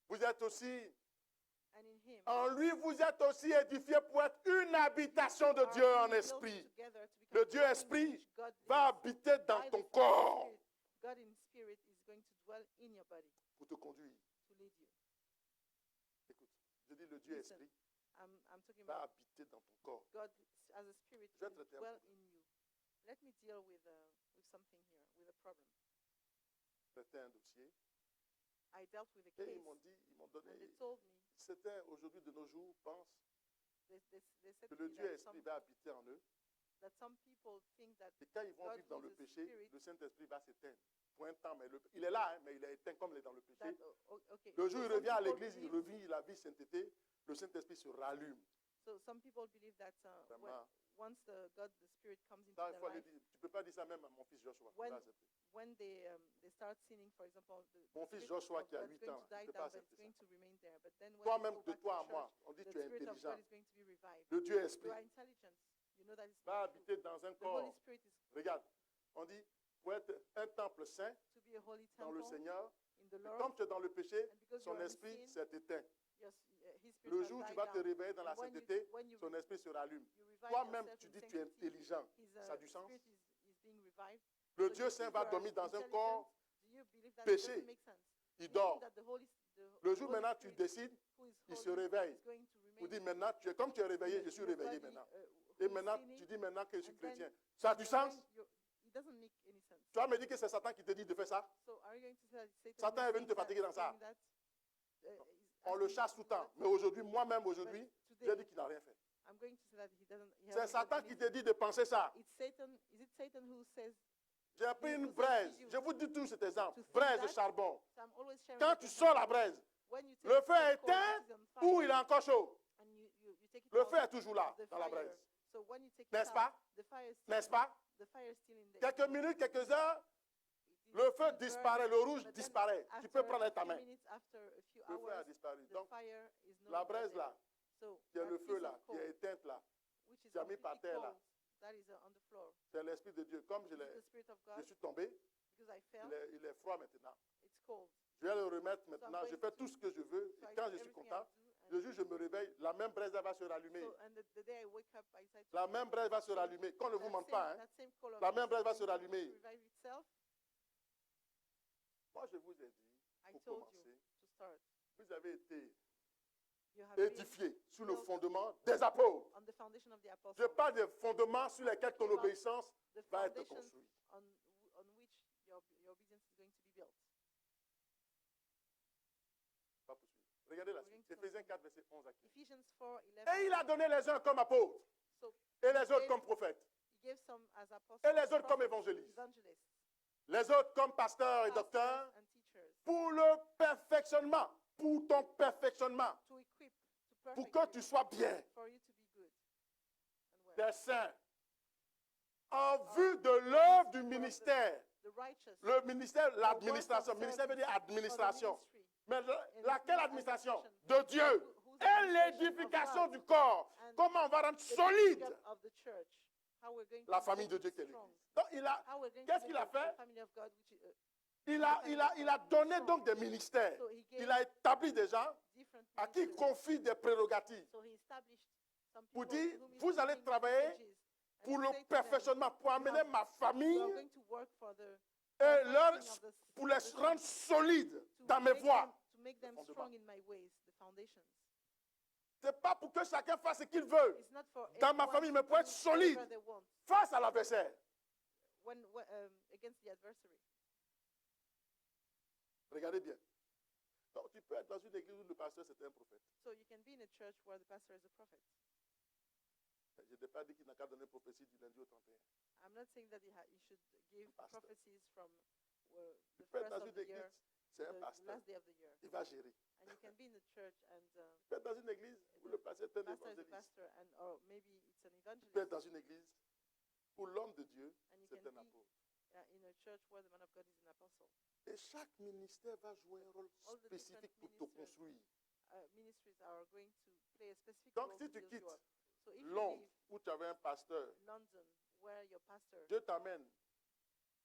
Vous êtes aussi, And in Him, en lui, vous êtes aussi édifiés pour être une habitation de are Dieu en being built esprit. together to become Le the Dieu dwelling esprit which God va is. habiter dans By ton the corps Spirit, God in spirit is going to dwell in your body pour te conduire. to lead you. Écoute, je dis le Dieu Listen. esprit I'm talking va about habiter dans ton corps. God as a spirit Je vais will traiter un dwell problème. in you. Let me deal with something here, with a problem. C'était un dossier. I dealt with a Et case, ils m'ont dit, ils m'ont donné, and they told me, c'était aujourd'hui de nos jours, pense they said que to le me Dieu that esprit va habiter en eux. that some people think that Et quand ils vont God vivre dans le is a péché, spirit. le Saint-Esprit va s'éteindre. Pour un temps, mais il est là, hein, mais il est éteint comme il est dans le péché. that okay. Le jour où so il some revient à people l'église, il believe- revit la vie sainteté, le Saint-Esprit se rallume. So some people believe that Vraiment. once the Spirit comes into Ça, il their faut aller life, dire, tu ne peux pas dire ça même à mon fils Joshua. When- Pas accepter. when they start sinning, for example, Mon the fils Spirit Joshua of qui a God is 8 going ans, to là, die il ne peut down, pas but it's accepter going ça. to remain there. But then when Toi-même, they go de back toi to à moi, church, on dit the tu es Spirit of intelligent. God is going to be revived. Le Dieu esprit You are intelligent. You know that it's va not true. habiter dans un The Holy corps. Spirit is Regarde, on dit pour être un temple saint to be a holy dans le temple Seigneur. in the Et Lord. comme tu es dans le péché, And because son you are in esprit sin, s'est éteint. His Spirit Le has jour où tu died vas te down. réveiller dans la And when sainteté, when you son esprit se rallume. you revive Toi-même, yourself tu in dis tu es sanctity, intelligent. his Ça a du sens? Spirit is being revived. Le So Dieu you saint think va you are dormir dans un intelligent. corps Do you believe that? It péché. doesn't make sense. Il You dort. think that the Le the jour Holy maintenant tu Spirit, décides, who is il se holy, réveille. is going to remain Pour dire maintenant, comme tu es réveillé, je suis in your réveillé body, maintenant. who Et is maintenant, sinning, tu dis maintenant que je suis and then chrétien. Ça a du you're sens? going- it doesn't make any sense. Tu vas me dire que c'est Satan qui te dit de faire ça? So are you going to say that Satan Satan is est venu te saying fatiguer dans ça. saying that, is On le asking chasse you tout le to do temps. that? Mais aujourd'hui, moi-même, But aujourd'hui, today, j'ai dit qu'il n'a rien fait. I'm going to say that he doesn't. He C'est hasn't Satan done qui anything. te dit de penser ça. It's Satan. Is it Satan who says? J'ai pris He une who says braise. to you Je vous dis tout cet exemple. to think Braise de that? charbon. So I'm always sharing. Quand with tu you sors la something. braise, When you take le feu est coal, éteint which is on fire, ou il est encore chaud. and you take it Le out feu est toujours là, of the dans la fire. braise. So when you take N'est-ce it pas? out, the fire is still N'est-ce pas? the fire is still in there. Quelques minutes, quelques heures, It le feu burns, disparaît, le rouge but then disparaît. Tu after peux prendre ta a few main. minutes, after a few Le feu a hours, disparu. the Donc, fire is no la longer braise there. là, So qui est that le piece feu of là, qui coal, est éteinte là, which is qui a mis par completely terre là, cold, that is on the floor. c'est l'Esprit de Dieu. Comme This is the Spirit of je God, suis tombé, because I fell, il est froid maintenant. it's cold. Je vais le remettre So maintenant. I'm Je going fais to- tout ce que je veux. So Et I quand do je suis everything I content, do, le jour où je me réveille, la même braise elle va se rallumer. so, and the day I wake up, I decide to La même braise va se rallumer. Qu'on ne vous mente pas. Hein. that same coal of La même it braise va is se going to rallumer. revive itself. Moi, je vous ai dit, I pour told you commencer, to start. vous avez été You have been édifiés sur le built fondement des apôtres. on the foundation of the Je apostles, parle des fondements sur lesquels ton Talking about obéissance the va être foundations construite. on which your obedience is going to be built. Pas poursuivre. Regardez la We're suite. going to Éphésiens 4, verset 11 à 15. Ephesians 4:11. Et il a donné les uns comme apôtres, So et les autres gave- comme prophètes, he gave some as apostles, et les autres comme prophets, évangélistes, evangelists, les autres comme pasteurs et docteurs, pastors and teachers, pour le perfectionnement, pour ton perfectionnement, to equip, to pour perfect que you, tu sois bien, for you to be good and well. des saints, en vue de l'œuvre du ministère. The righteous, Le ministère, the l'administration. work of Ministère veut dire service, or the administration. ministry, Mais and laquelle whose administration? administration? De Dieu. Whose Et administration l'édification of God, du corps. and Comment on va rendre the solide building up of the church, how we're going la to famille make de it Dieu qu'est strong, l'Église. Donc, il a, how we're going qu'est-ce to qu'il make a fait? the family of God, which il a donné donc des ministères. So he gave Il a établi des gens different different à qui il ministers. confie des prérogatives So he established some pour people dire, whom he's vous allez giving travailler privileges. And pour he le said to them, perfectionnement, pour amener ma you famille are going to work for the et leur, perfecting of the, pour les of the rendre saints, solides to dans mes make voies. them fondements. strong in my ways, the foundations. Ce n'est pas pour que chacun fasse ce qu'il veut It's not for dans ma everyone famille, to mais pour être do solide whatever they want face à l'adversaire. against the adversary. Regardez bien. Donc, tu peux être dans une église où le pasteur c'est un prophète. So you can be in a church where the pastor is a prophet. Je n'ai pas dit qu'il n'a qu'à donner prophétie du lundi au 31. I'm not saying that you should give Pastor. prophecies from Tu the peux être first dans of une the year église, c'est to un the pasteur. last day of the year. Il va gérer. And you can be in the church and Tu peux être dans une église où le pasteur est un pastor is a évangéliste. pastor, and or maybe it's an Tu peux être evangelist. dans une église où l'homme de Dieu, And you c'est can un be apôtre. in a church where the man of God is an apostle. Et chaque ministère va jouer un rôle All the spécifique pour different te construire. Ministries are going to play a specific Donc, role si to tu build quittes you up. So if you Londres, leave où tu avais un pasteur, London, where your pastor, Dieu t'amène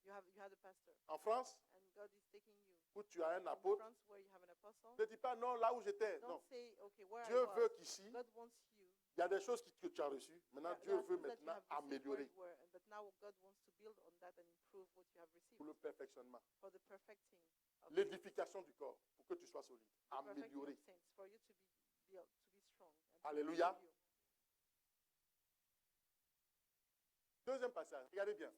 you had a pastor, en France, and God is taking you où tu as un in apôtre. France where you have an apostle, Ne dis pas non, là où j'étais. don't Non. say, okay, where Dieu I veut was. qu'ici, God wants you. il y a des choses que tu as reçues. Maintenant, There Dieu are veut things that you maintenant have received where améliorer you were, but now God wants to build on that and improve what you have received pour le perfectionnement. for the perfecting of L'édification du corps, pour que tu sois solide. the perfecting Améliorer. of saints, for you to be built, to be strong. And to Alléluia. improve you. Deuxième passage, regardez bien.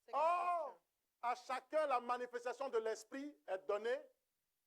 Second Or, scripture. à chacun, la manifestation de l'esprit est donnée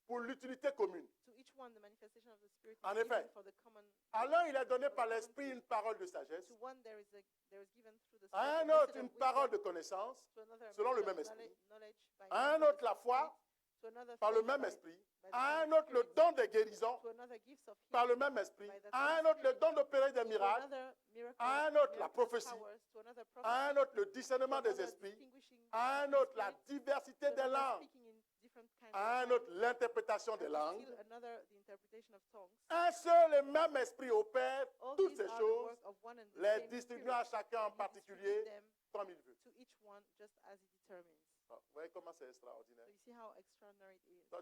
pour l'utilité commune. To each one, the manifestation of the Spirit En is given effet. for the common. À l'un, il est donné par l'esprit une parole de sagesse. To one, there is given through the Spirit À a un autre, message une of parole de wisdom. connaissance To another, a selon le message même of esprit. knowledge by À un means of autre, the la foi Spirit. To another, par le faith même by esprit. the À same un autre, le Spirit. don des guérisons To another, gifts of par le healing. même esprit. By that À same un autre, le Spirit. don d'opérer des To miracles. another, miracle, À un autre, la miraculous prophétie. powers. To another, prophecy. À un autre, le discernement To des another, esprits. distinguishing À un of autre, la spirits. diversité To des another, langues. speaking in different kinds À un of autre, tongues. l'interprétation des And langues. still another, the interpretation of tongues. Un seul et même esprit opère All toutes these ces are the choses, work of one and the les same distribuant à Spirit. chacun en And he particulier distributes them comme il veut. to each one just as he determines. Ah, vous voyez comment c'est So extraordinaire. you see how extraordinary it is. Toi,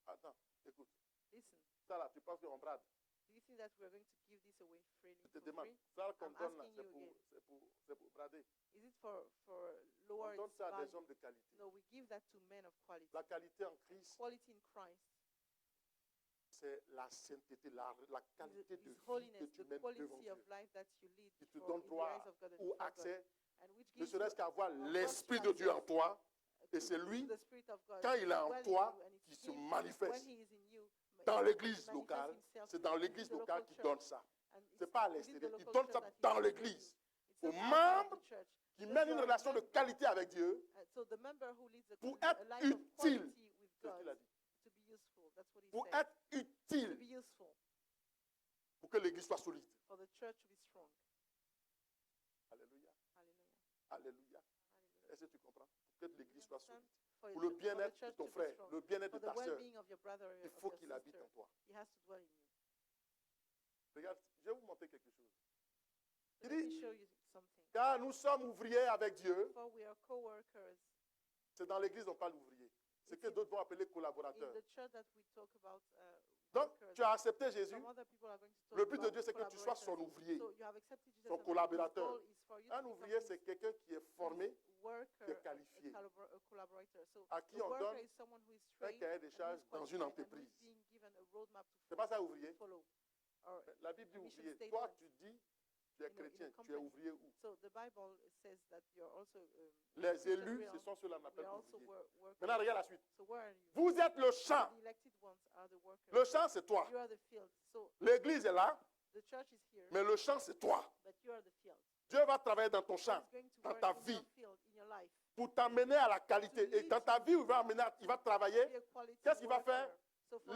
attends, écoute. Listen, Ça là, tu penses qu'on brade. do you think that we are going to give this away freely Je te for demande. free? Ça qu'on I'm donne là, asking c'est you pour, again. c'est pour brader. Is it for On lower donne its ça à des value? hommes de qualité. No, we give that to men of quality. La qualité en Christ, Quality in Christ c'est la sainteté, la qualité is de vie que holiness, tu the mènes devant quality Dieu. of life that you lead Qui te for, donne in the droit eyes of God and ou before God, accès, and which ne gives serait-ce you qu'avoir first l'Esprit de Dieu en access toi. Et to c'est lui, the Spirit of God quand il est en dwelling in toi, you, and it's qui se him, when manifeste. he is in you, Dans he l'église manifests locale, himself c'est dans within l'église the locale local qu'il church. donne ça. And C'est it's pas à within the l'extérieur. Il local donne church ça that he dans gives l'église. you. It's Aux not outside membres the church. qui Those mènent who une are relation de members, qualité avec Dieu so the member who leads pour a être life of utile. quality with C'est ce God, qu'il a dit. to be useful. That's what he Pour said. être To utile, be useful, pour que l'église soit solide. for the church to be strong. Alléluia. Hallelujah. Alléluia. Hallelujah. Est-ce que tu comprends? Pour que You l'église soit understand? solide. For, Pour le for the bien-être de church ton to be frère, strong. le bien-être For de the ta soeur, well-being of your brother or il of faut your qu'il habite sister, en toi. he has to dwell in you. Regarde, je vais vous montrer quelque chose. So Il let me dit, show you something. car nous sommes ouvriers avec Dieu, For we are co-workers. c'est dans l'église on parle ouvrier. C'est que d'autres vont appeler In collaborateurs. the church that we talk about Donc, workers, tu as accepté Jésus. some other people are going to talk Le but de about Dieu, c'est que tu sois son collaborators. ouvrier, So you have accepted Jesus son and his collaborateur. goal is for you Un to ouvrier, become c'est quelqu'un qui est formé, his worker, qui est qualifié, a collaborator. So à qui the on worker donne is someone who is un trained cahier des and who charges is dans une qualified and who entreprise. is being given a roadmap C'est to pas ça, ouvrier. follow. Or, La Bible dit mission ouvrier. statement. Toi, tu dis, tu es In a chrétien, tu es company. ouvrier où? so the Bible says that you're also Les Christian. élus, We ce are- sont ceux-là qu'on we appelle are also ouvriers. workers. Maintenant, regarde la suite. So where are you? Vous êtes le champ. The elected ones are the workers. Le champ, c'est toi. You are the field. So L'église est là, the church is here, mais le champ, c'est toi. but you are the field. Dieu va travailler dans ton God champ, is going to dans work ta in your vie, field, in your life. pour t'amener à la qualité. Et dans ta vie, il va travailler. Be a quality Qu'est-ce qu'il va worker. faire? So for,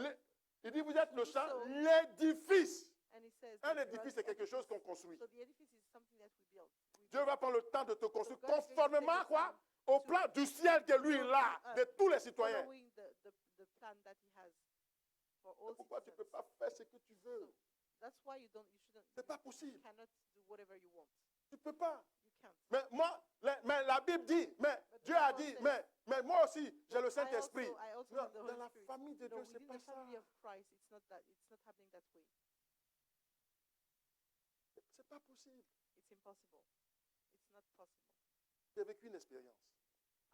Il dit, vous êtes le champ, So- l'édifice. and he says Un that you are édifice, the c'est quelque chose edifice. qu'on construit. So the edifice is something that we build. Dieu va prendre le temps de te construire God is going to conformément à take quoi? the time Au plan du ciel que lui, il a, de tous les citoyens. Following the plan that he has for all Pourquoi tu ne peux citizens. pas faire ce que tu veux? That's why you shouldn't, C'est pas you possible. cannot do whatever you want. Tu ne peux pas. You can't. Mais moi, mais la Bible dit, mais But the Dieu a Bible dit, says- mais Mais moi aussi, j'ai le I Saint-Esprit. also Non, have the dans Holy la Spirit. famille de No, Dieu, c'est within pas the ça. family of Christ, it's not happening that way. C'est pas possible. It's impossible. It's not possible. J'ai vécu une expérience.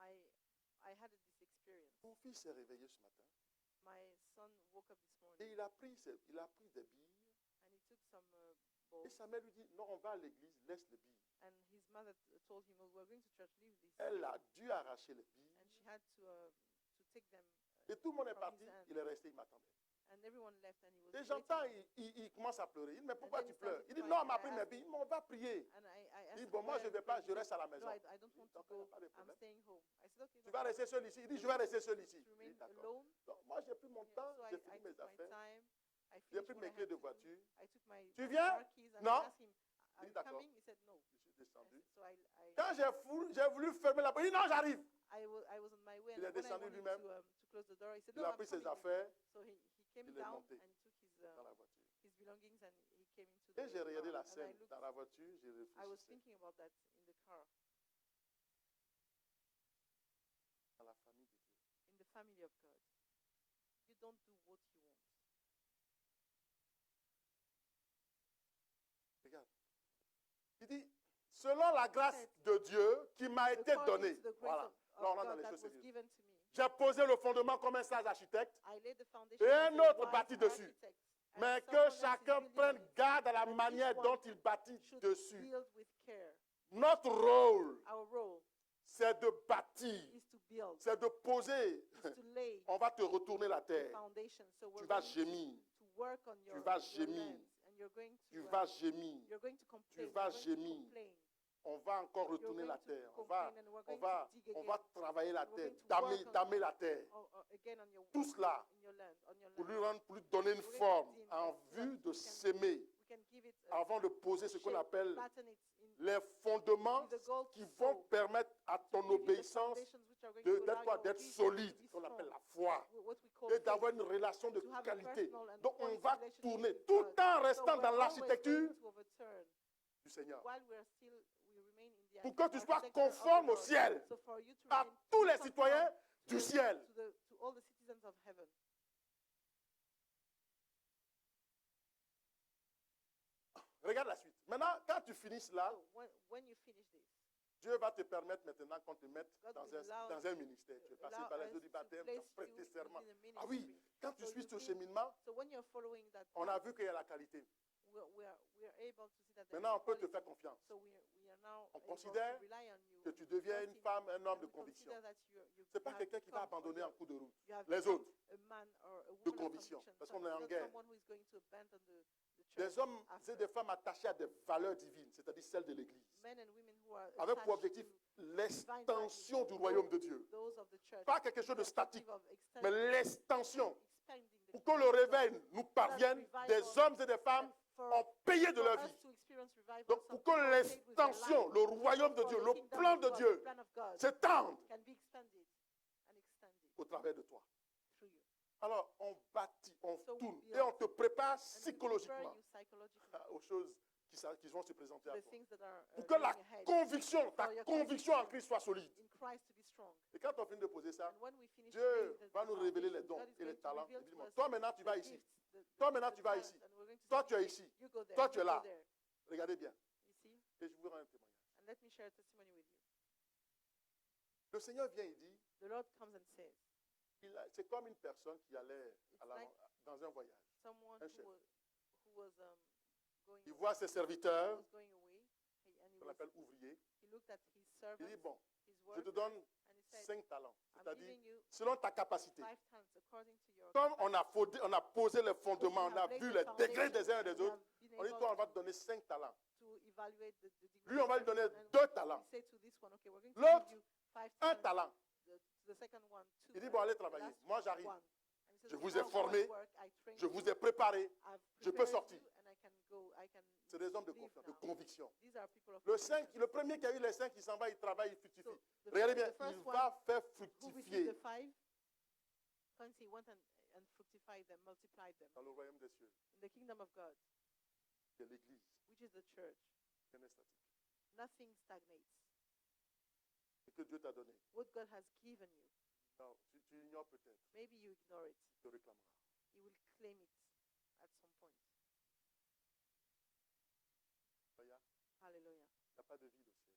I had this experience. Mon fils s'est réveillé ce matin My son woke up this et morning il a pris des billes. and he took some Et balls, sa mère lui dit, non, on va à l'église, laisse les billes. and his mother told him, "Well, we're going to church. Leave this." Elle a dû arracher les billes. And she had to take them. Et tout le monde est From parti, his hand. il est resté, il m'attendait. And everyone left, and he was Et j'entends, waiting. il commence à pleurer. Il dit, mais pourquoi then tu he started pleures? Il dit, crying, non, on and m'a I pris mes asked billes. Il dit, mais on va prier. And I Il asked dit, him, bon, moi, "Why je ne are vais you pas, praying?" je He reste à la said, maison. "No, I don't want to Donc, il n'y a go. pas de I'm problème. staying home." I said, "Okay, Tu no vas problem." rester seul ici. Il dit, je vais rester seul ici. To Il remain dit, d'accord. alone. Donc, moi, j'ai pris mon temps, So j'ai I fini mes took my affaires. time. I J'ai finished pris what mes I clés had de to do. voiture. I took my Tu viens? car keys and Non. I asked him, "Are Il you dit, d'accord. coming?" He said, "No." Je suis descendu. So Quand j'ai voulu fermer la porte, il dit, non, j'arrive. I was on my way. Il est And when I descendu wanted lui-même. to close the door, he said, Il "No, a I'm pris ses coming." affaires So he came Il est down monté and he took dans la voiture. his belongings and he came into Et the j'ai regardé car. la And I scène looked. dans la voiture, j'ai I was réfléchi. thinking about that in the car, Dans la famille de Dieu. in the family of God. You don't do what you want. Regarde. Il dit, selon la grâce de Dieu qui m'a été According donnée. to the grace Voilà. of Là, on rentre dans God les that choses was sérieuses. given to me. J'ai posé le fondement comme un sage architecte, I laid the foundation Et as un a autre wise bâtit dessus. architect, and mais someone que else is chacun building prenne on it. garde à la But manière each one dont il bâtit should dessus. build with care. Notre rôle, Our role c'est de bâtir, is to build, c'est de poser. is to lay On va te retourner la the terre. foundation. So Tu we're vas going gémir, to work on your vas your gémir. lands, and you're going tu to vas gémir. you're going to complain. vas You're going to gémir. complain. On va encore You're retourner going la to terre. On complain, va, and we're on going va, to dig on again. va travailler la We're terre, going to work on- damer la terre. Again on your Tout cela in your land, on your pour land. lui rendre, pour lui donner une We're going to forme dim en it so that vue de we can- s'aimer We can give it a avant de poser ce qu'on shape, appelle flatten it in les fondements with the gold qui to vont sow, permettre à ton give you the obéissance foundations which are going to d'être allow quoi? your D'être obedience solide, to be qu'on appelle strong. la foi, What we call et d'avoir faith, une relation de to have a qualité. personal and Donc on quality va relationship tourner with tout God. en So restant we're dans always l'architecture going to overturn du Seigneur. while we remain in the Pour que tu sois architecture of the conforme au Lord. ciel, So for you to à remain tous les conform citoyens to du the- ciel. to all the citizens of heaven. Regarde la suite. Maintenant, quand tu finisses là, So when you finish this, Dieu va te permettre maintenant qu'on te mette God dans will allow- dans un ministère. Tu es passé allow par les us eaux du to baptême, tu as place prêté you serment. within a Ah oui, ministry. quand tu So suis you've ce been- cheminement, So when you're following that, on a vu qu'il y a la qualité. we are able to see that there's Maintenant, on peut te quality. faire confiance. So we are now On able considère to rely on you. Que tu deviens une femme, un homme And de we conviction. consider that you Ce n'est pas have quelqu'un qui va become- abandonner en cours de route. you have Les become autres, a man or a woman de of conviction, conviction. parce So qu'on est en not guerre. someone who is going to abandon the church Des hommes after. et des femmes attachés à des valeurs divines, c'est-à-dire celles de l'Église, Men and women who are avec pour attached objectif to l'extension du royaume de Dieu. those of the church. Pas quelque chose de The objective statique, of mais extending- l'extension. expanding the Pour que le kingdom of réveil God. nous parvienne, des hommes et des femmes ont payé de leur For vie. us to experience revival, Donc, some pour que people paid with their l'extension, life. le royaume de For Dieu, the le kingdom plan of de God, Dieu the plan of God s'étende can be expanded and extended au travers de toi. through you. Alors, on bâtit, on So we tourne build. et on te prépare And we prepare psychologiquement you psychologically aux choses qui vont se présenter to à the toi. things that are Pour que la going ahead conviction, ta For your conviction en conviction. Christ soit solide. in Christ to be strong. Et quand on finit de poser ça, And when we finish Dieu today, the va nous révéler les foundation, dons God is et les going to talents. reveal Et to dis-moi, us toi maintenant tu vas the ici. gifts, Toi maintenant the tu vas talents, ici. and we're going to Toi say, tu es okay, ici. you go there, Toi tu you es go là. there. Regardez bien. You see? Et je vous rends un témoignage. And let me share a testimony with you. Le Seigneur vient et dit, The Lord comes and says, c'est comme une personne qui allait It's like dans un voyage. someone Un chef. who was going Il voit ses serviteurs, was going away, and qu'on appelle ouvriers. he looked at his Il servants, dit, bon, his je work, te donne and he said, 5 talents. I'm C'est-à-dire, giving you selon ta capacité. 5 talents according to your Comme on a posé les fondements, on We a have laid vu the les foundation, degrés des uns et des we autres, have been on dit, able toi, on va te donner 5 talents. to evaluate the degree Lui, on va of lui donner everyone, and 2 talents. we say to this one, okay, we're going to L'autre, give you 5 Un talents. talent. The second one, 2. Il dit, bon, allez and the travailler. last Moi, j'arrive. one. And he says, Je okay, vous ai now go formé. and work. I trained Je you. vous ai préparé. I've Je peux prepared sortir. you, and I can go. I can C'est des hommes de leave confiance, de now. conviction. These are people of Le conviction. premier qui a eu les 5, il s'en va, il travaille, il fructifie. So, the Regardez bien, the first il one va faire who received fructifier the 5, once he went and fructified them, multiplied them. dans le royaume des cieux, In the kingdom of God, qui est l'Église, which is the church, qui est statique. nothing stagnates. Et que Dieu t'a donné. what God has given you. Non, tu ignores peut-être. Maybe you ignore it. Tu te réclameras. You will claim it at some point. Alléluia. Hallelujah. Il n'y a pas de vide au ciel.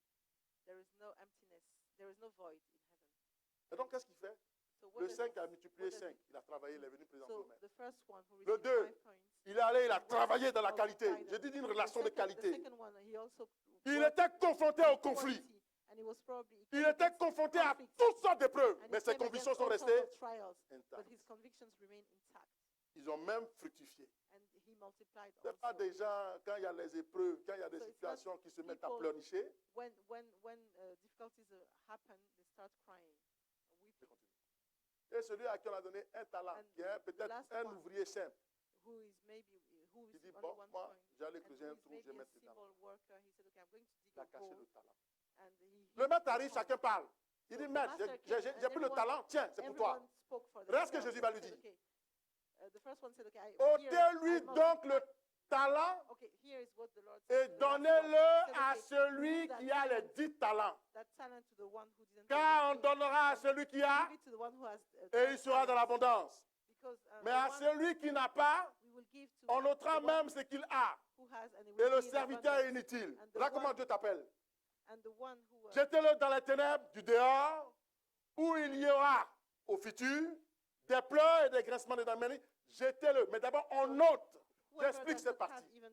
There is no emptiness. There is no void in heaven. Et donc, qu'est-ce qu'il fait? So what Le does 5 a it- multiplié what does 5. it- Il a travaillé, il est venu présenter au So maître. the first one who Le received 2, 5 points. il est allé, il a travaillé dans la multiplied qualité. them. J'ai dit d'une The relation de second- qualité. The second one, he also Il worked était confronté au in conflit. quality, and he was probably he Il came était against confronté à conflicts, toutes sortes d'épreuves. and he Mais ses came convictions against sont all sorts restées of trials, but intactes. his convictions remain intact, Ils ont même fructifié. and he multiplied Ce n'est pas also. des gens, quand il y a les épreuves, quand il y a des So it's situations qui se mettent à people- pleurnicher. When difficulties happen, they start crying, weeping. Et celui à qui on a donné un talent, And qui est peut-être last un one, ouvrier simple, Who is maybe who qui is dit, only bon, one moi, point, j'allais and creuser who un is trou, je vais maybe a mettre dedans. simple worker. He said, "Okay, I'm going to dig Il a a caché hole." le talent. And he Le maître hid arrive, the chacun talent. parle. Il dit, So the maître, master j'ai came, pris and le talent, tiens, c'est pour toi. Everyone spoke for Regarde ce que themselves. Jésus va lui He said, dire. "Okay." The first one said, "Okay, Ôtez-lui I donc le talent Okay, here is what the Lord et said. The last one donnez-le said, à "Okay, celui give that qui a les talent- 10 talents. that talent to the one who didn't Car on have it, donnera à celui qui a, give it to the one who has et 10 il sera dans talents, l'abondance. because Mais the à one celui qui n'a pas, we will give to on ôtera the one même ce qu'il a. who has, and it Et will le be in serviteur est abundance. inutile. And the Voilà comment one- Dieu t'appelle. And the one who Jetez-le dans les ténèbres du dehors, où il y aura au futur des pleurs et des grincements de dents. Jetez-le. Mais d'abord, on ôte. whoever J'explique does cette not have partie. even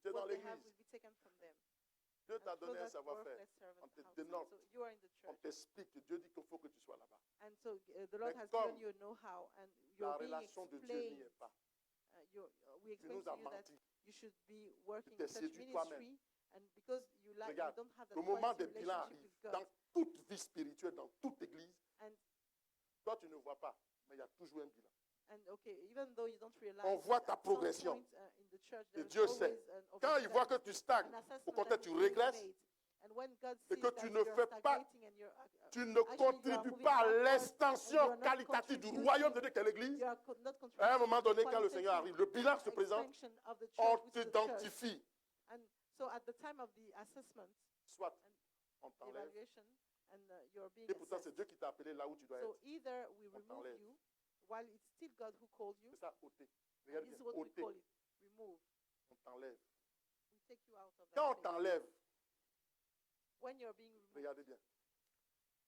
Tu es dans what they have will l'église. be taken from them. Dieu And t'a throw donné un that savoir-faire. worthless servant On te out. dénote. So you are in the On church, t'explique que Dieu dit qu'il faut que tu sois là-bas. and so the Lord Mais has comme given you a know-how, and La you're being relation de Dieu n'y explained. est pas. We Tu explain nous to as you that menti. you should be working t'es in such séduit toi-même. ministry, and because you Regarde, don't have that le moment quality des bilans relationship arrive. with God, Dans toute vie spirituelle, dans toute église, and toi tu ne vois pas, mais il y a toujours un bilan. okay, even though you don't realize, On voit at ta some progression. point, in the church, Et there's Dieu sait. always an Quand il voit que tu stagnes, an assessment au contraire that tu is being régresses, made. And when God et sees que that tu ne you're fais pas, stagnating and you're, tu ne actually you are contribues moving pas à backwards, and l'extension you are not qualitative du contributing, royaume de Dieu qu'est l'église, you are not à un contributing moment to the donné, quand le Seigneur qualitative arrive, le bilan se présente, expansion of the on church, which is the church. t'identifie. And so at the time of the assessment, Soit And on the t'enlève, evaluation, and you're being et pourtant assessed. c'est Dieu qui t'a appelé là où tu dois So être. either we On remove t'enlève. you, while it's still God who called you, C'est ça, ôter. and Regarde this is bien, what we ôter. call it, remove. On t'enlève. We take you out of Quand on that place. t'enlève, When you're being removed, regardez bien.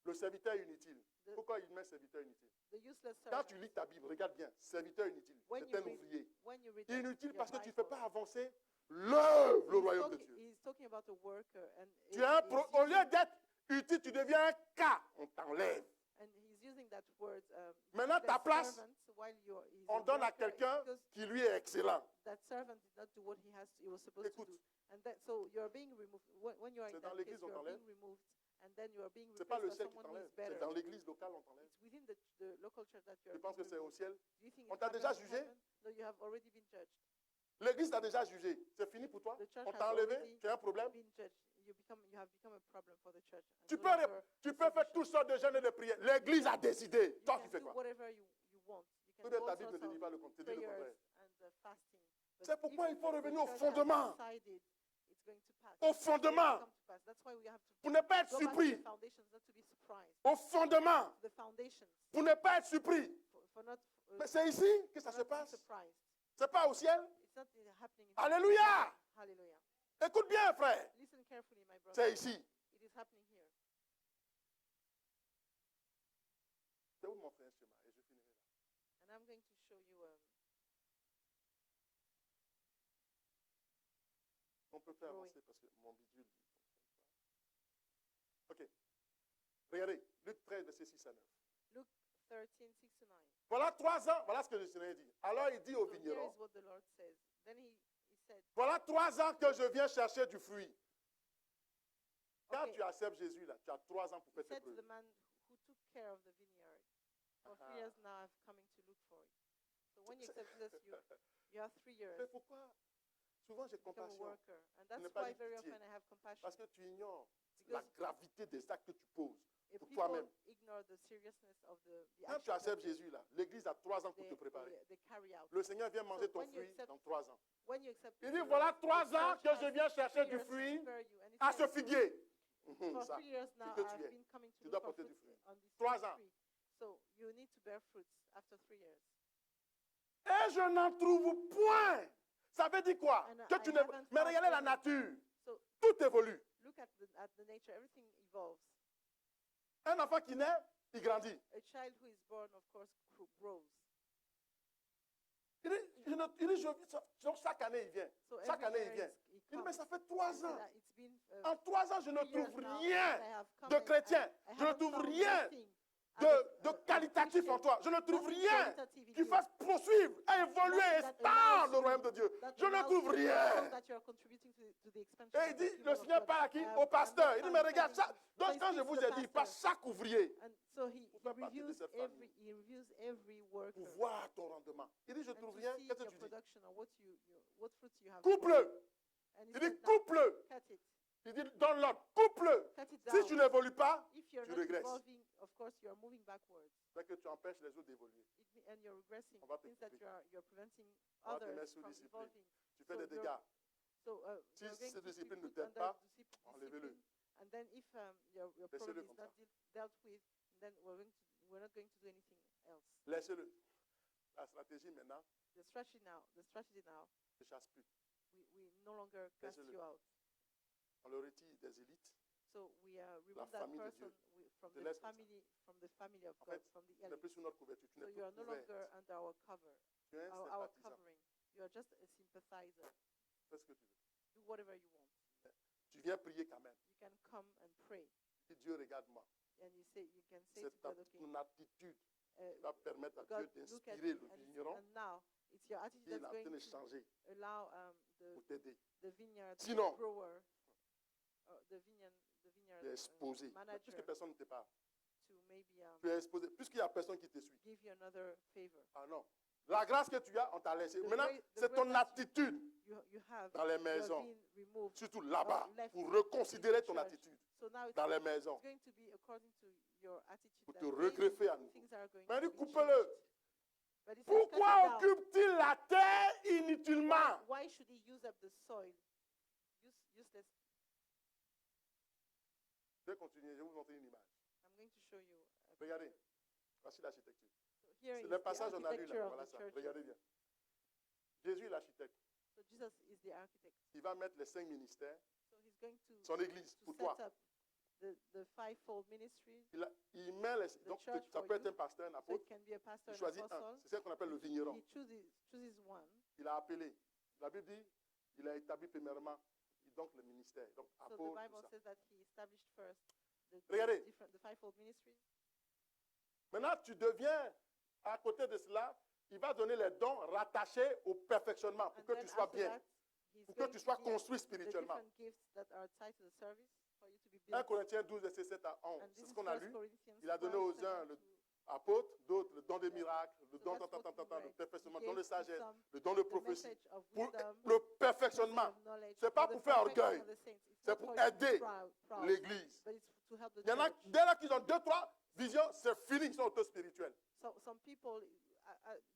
Le serviteur inutile. The- Pourquoi il met serviteur inutile? the useless Quand servant, tu lis ta Bible, regarde bien. Serviteur inutile. When C'est you un read- ouvrier. when you read that, Inutile your parce que tu ne Bible, fais pas avancer l'œuvre, le royaume de Dieu. he's talking about a worker, and Tu es au lieu d'être utile, tu deviens un cas. On t'enlève. and he's using that word. Maintenant, ta useless place, servant, while he's on a donne à worker, quelqu'un because qui lui est excellent. that servant did not do what he was supposed Écoute. to do. And that, so you're being removed. When you're in C'est dans that l'église, case, on you're t'enlève. being removed, and then you are being C'est pas le replaced by ciel qui someone who t'enlève. is C'est better. dans l'église locale, on t'enlève. It's within the local church that you're Tu penses que being c'est au removed. ciel? Do you think On it t'a déjà happens in jugé? heaven? No, you have already been judged. L'église t'a déjà jugé. C'est fini pour toi? The church On has t'a enlevé? already Tu as un problème? been judged. You have become a problem for the church. And Tu no peux, longer tu peux faire toutes sortes de jeûnes et de prières. L'église a décidé. you Toi, can tu fais do quoi? whatever you want. You can Tout do de ta all Bible ne te sorts dit of pas le contraire. Te dit le prayers contraire. and fasting. But C'est pourquoi if il faut the revenir au church has fondement. decided it's going to pass, Au it's going to fondement. come to pass. That's why we have to Pour ne pas être go back to surpris. the foundations, not to be surprised. Au fondement. The foundations, Pour ne pas être surpris. for not Mais c'est ici que ça for se not to be passe. surprised. C'est pas au ciel. It's not happening. In Alléluia. heaven. Hallelujah. Écoute bien, frère. Listen carefully, my brother. C'est ici. It is happening here. Je vais vous montrer un schéma et je finirai là. And I'm going to show you. On peut faire Oui. avancer parce que mon bidule ne fonctionne pas. OK. Regardez, Luc 13, verset 6 à 9. Luke 13, 6 to 9. Voilà 3 ans. Voilà ce que le Seigneur dit. Alors il dit au So here vigneron, is what the Lord says. Then he said, voilà 3 ans que je viens chercher du fruit. Quand Okay. tu acceptes Jésus, là, tu as 3 ans pour he faire tes said to the preuves. man who took care of the vineyard, for 3 years now I've coming to look for it. So when you accept Jesus, you have 3 years Mais pourquoi? Souvent j'ai to become a compassion. worker. And n'ai that's pas why dit very pitié. often I have compassion. Parce que tu ignores la Because gravité des actes que tu poses if pour people toi-même. ignore the seriousness of the Quand tu actions acceptes that Jésus, là, l'Église a 3 ans pour te they, préparer. they carry out. Le Seigneur vient manger So ton when you fruit accept- dans 3 ans. When you accept Il the dit, Lord, voilà the 3 ans church que has je viens chercher 3 du years to fruit prepare you. And he à ce says, figuier. For Ça. 3 years now, que tu I've es. been coming to Tu look dois for porter du fruits fruit. on this 3 fruit ans. tree. So you need to bear fruits after 3 years. Et je n'en trouve point. Ça veut dire quoi? And Que I tu ne... haven't Mais found regardez la any. nature. So Tout évolue. look at the nature. Everything evolves. Un enfant qui naît, il grandit. A child who is born, of course, grows. Il dit, donc chaque année, il vient. So Chaque every année, il year vient. he Il dit, mais comes. ça fait 3 And so ans. that it's been En 3 ans, je ne 3 years trouve now rien that I have come de and chrétien. I Je ne haven't trouve found rien nothing de a qualitatif en Christian. toi. Je ne trouve Nothing rien qualitative in qui you. fasse poursuivre, évoluer, Nothing that expandre allows le you- royaume de Dieu. that Je ne allows trouve you to show rien. that you are contributing to the expansion Et of il the dit, kingdom le of Seigneur God. parle à qui? I have- Au pasteur. I'm Il dit, not mais regarde finding ça. it. Donc So he quand je speaks vous to the ai dit, pas pastor. chaque ouvrier And so he faire partie de reviews cette every worker pour voir ton rendement. Il dit, je and trouve to rien. see Qu'est-ce que your tu dis? production or what fruits you have. Coupe-le. And he Il said, dit, "Now, coupe-le. cut it. Il dit, donne l'ordre. Coupe-le. Cut it Si down. tu n'évolues pas, If you're tu not régresses. evolving, of course, you are moving backwards. c'est que tu empêches les autres d'évoluer. And you're regressing. On va It te means that couper. you're preventing On va te others mettre sous from discipline. evolving. Tu fais So des you're- dégâts. So Si you're going cette to be discipline ne put t'aide under pas, discipline, enlevez-le. and then if your Laissez-le problem is comme not ça. dealt with, then we're not going to do anything else. Laissez-le. La stratégie maintenant, The strategy now, ne chasse plus. we no longer cast Laissez-le. you out. On le retire des élites. So we remove that famille de person from Je the laisse comme ça. from the family of En God, fait, from the Tu n'es elite. plus sous notre couverture. Tu So n'es you are plus no couvert. longer under our cover, Tu es un our sympathisant. covering. You are just a sympathizer. Fais ce que tu veux. Do whatever you want. Tu viens prier quand même. You can come and pray, Dis, Dieu, regarde-moi. and you can say C'est to God, okay, ton attitude qui uh, va permettre à God, Dieu look at d'inspirer me, le vigneron and now it's your attitude qui est that's en train going de to changer allow pour t'aider. the vineyard Sinon, grower, the vineyard Tu es exposé. Mais manager puisque personne ne te parle, to maybe tu es exposé. Puisqu'il n'y a personne qui te suit. give you another favor. Ah non. La grâce que tu as, on t'a laissé. The Maintenant, grace- the c'est ton grace that attitude You have dans les you have maisons, been removed. surtout là-bas, or left pour in reconsidérer the ton church. attitude So now it's dans les maisons, going to be according to your attitude. pour that te maybe regreffer à nouveau. things are going Mais to dis, be coupe-le. changed. But it says, cut it Pourquoi down. occupe-t-il la terre inutilement? Why should he use up the soil? Useless. Je vais continuer, je vais vous montrer une image. I'm going to show you. Regardez, voici l'architecture. So here C'est is le the passage qu'on a lu architecture là. of Voilà the ça. church. Regardez bien. Jésus est l'architecte. So Jesus is the architect. Il va mettre les 5 ministères, So he's going son église, to pour set toi. up the fivefold ministry. Il met les, donc church ça for peut être you. un pasteur, un So apôtre. it can be a pastor Il and choisit un. apostle. C'est ce qu'on appelle le vigneron. He chooses one. Il a appelé. La Bible dit, il a établi premièrement donc le ministère. Donc So the apôtre, Bible tout ça. says that he established first Regardez. the fivefold ministry. Maintenant, tu deviens, à côté de cela, il va donner les dons rattachés au perfectionnement pour And que then tu sois after bien, that, he's pour que going tu to sois give construit the spirituellement. different gifts that are tied to the service for you to be 1 built. Corinthiens 12, verset 7 à 11. And C'est this ce is qu'on a 1 lu. Corinthians Il a donné 12, aux uns 7 le to- apôtre, d'autres le don des Yeah. miracles, le So don, that's what we le read. perfectionnement, He le don de gave to sagesse, some le don de the prophétie. message of Pour wisdom, le message perfectionnement, of knowledge, c'est pas for pour the faire perfection orgueil, of the saints. It's c'est not pour for you to be aider proud, l'église. but it's to help the Il y en a, church. dès là qu'ils ont 2-3 visions, c'est fini, ils sont auto-spirituels. So some people,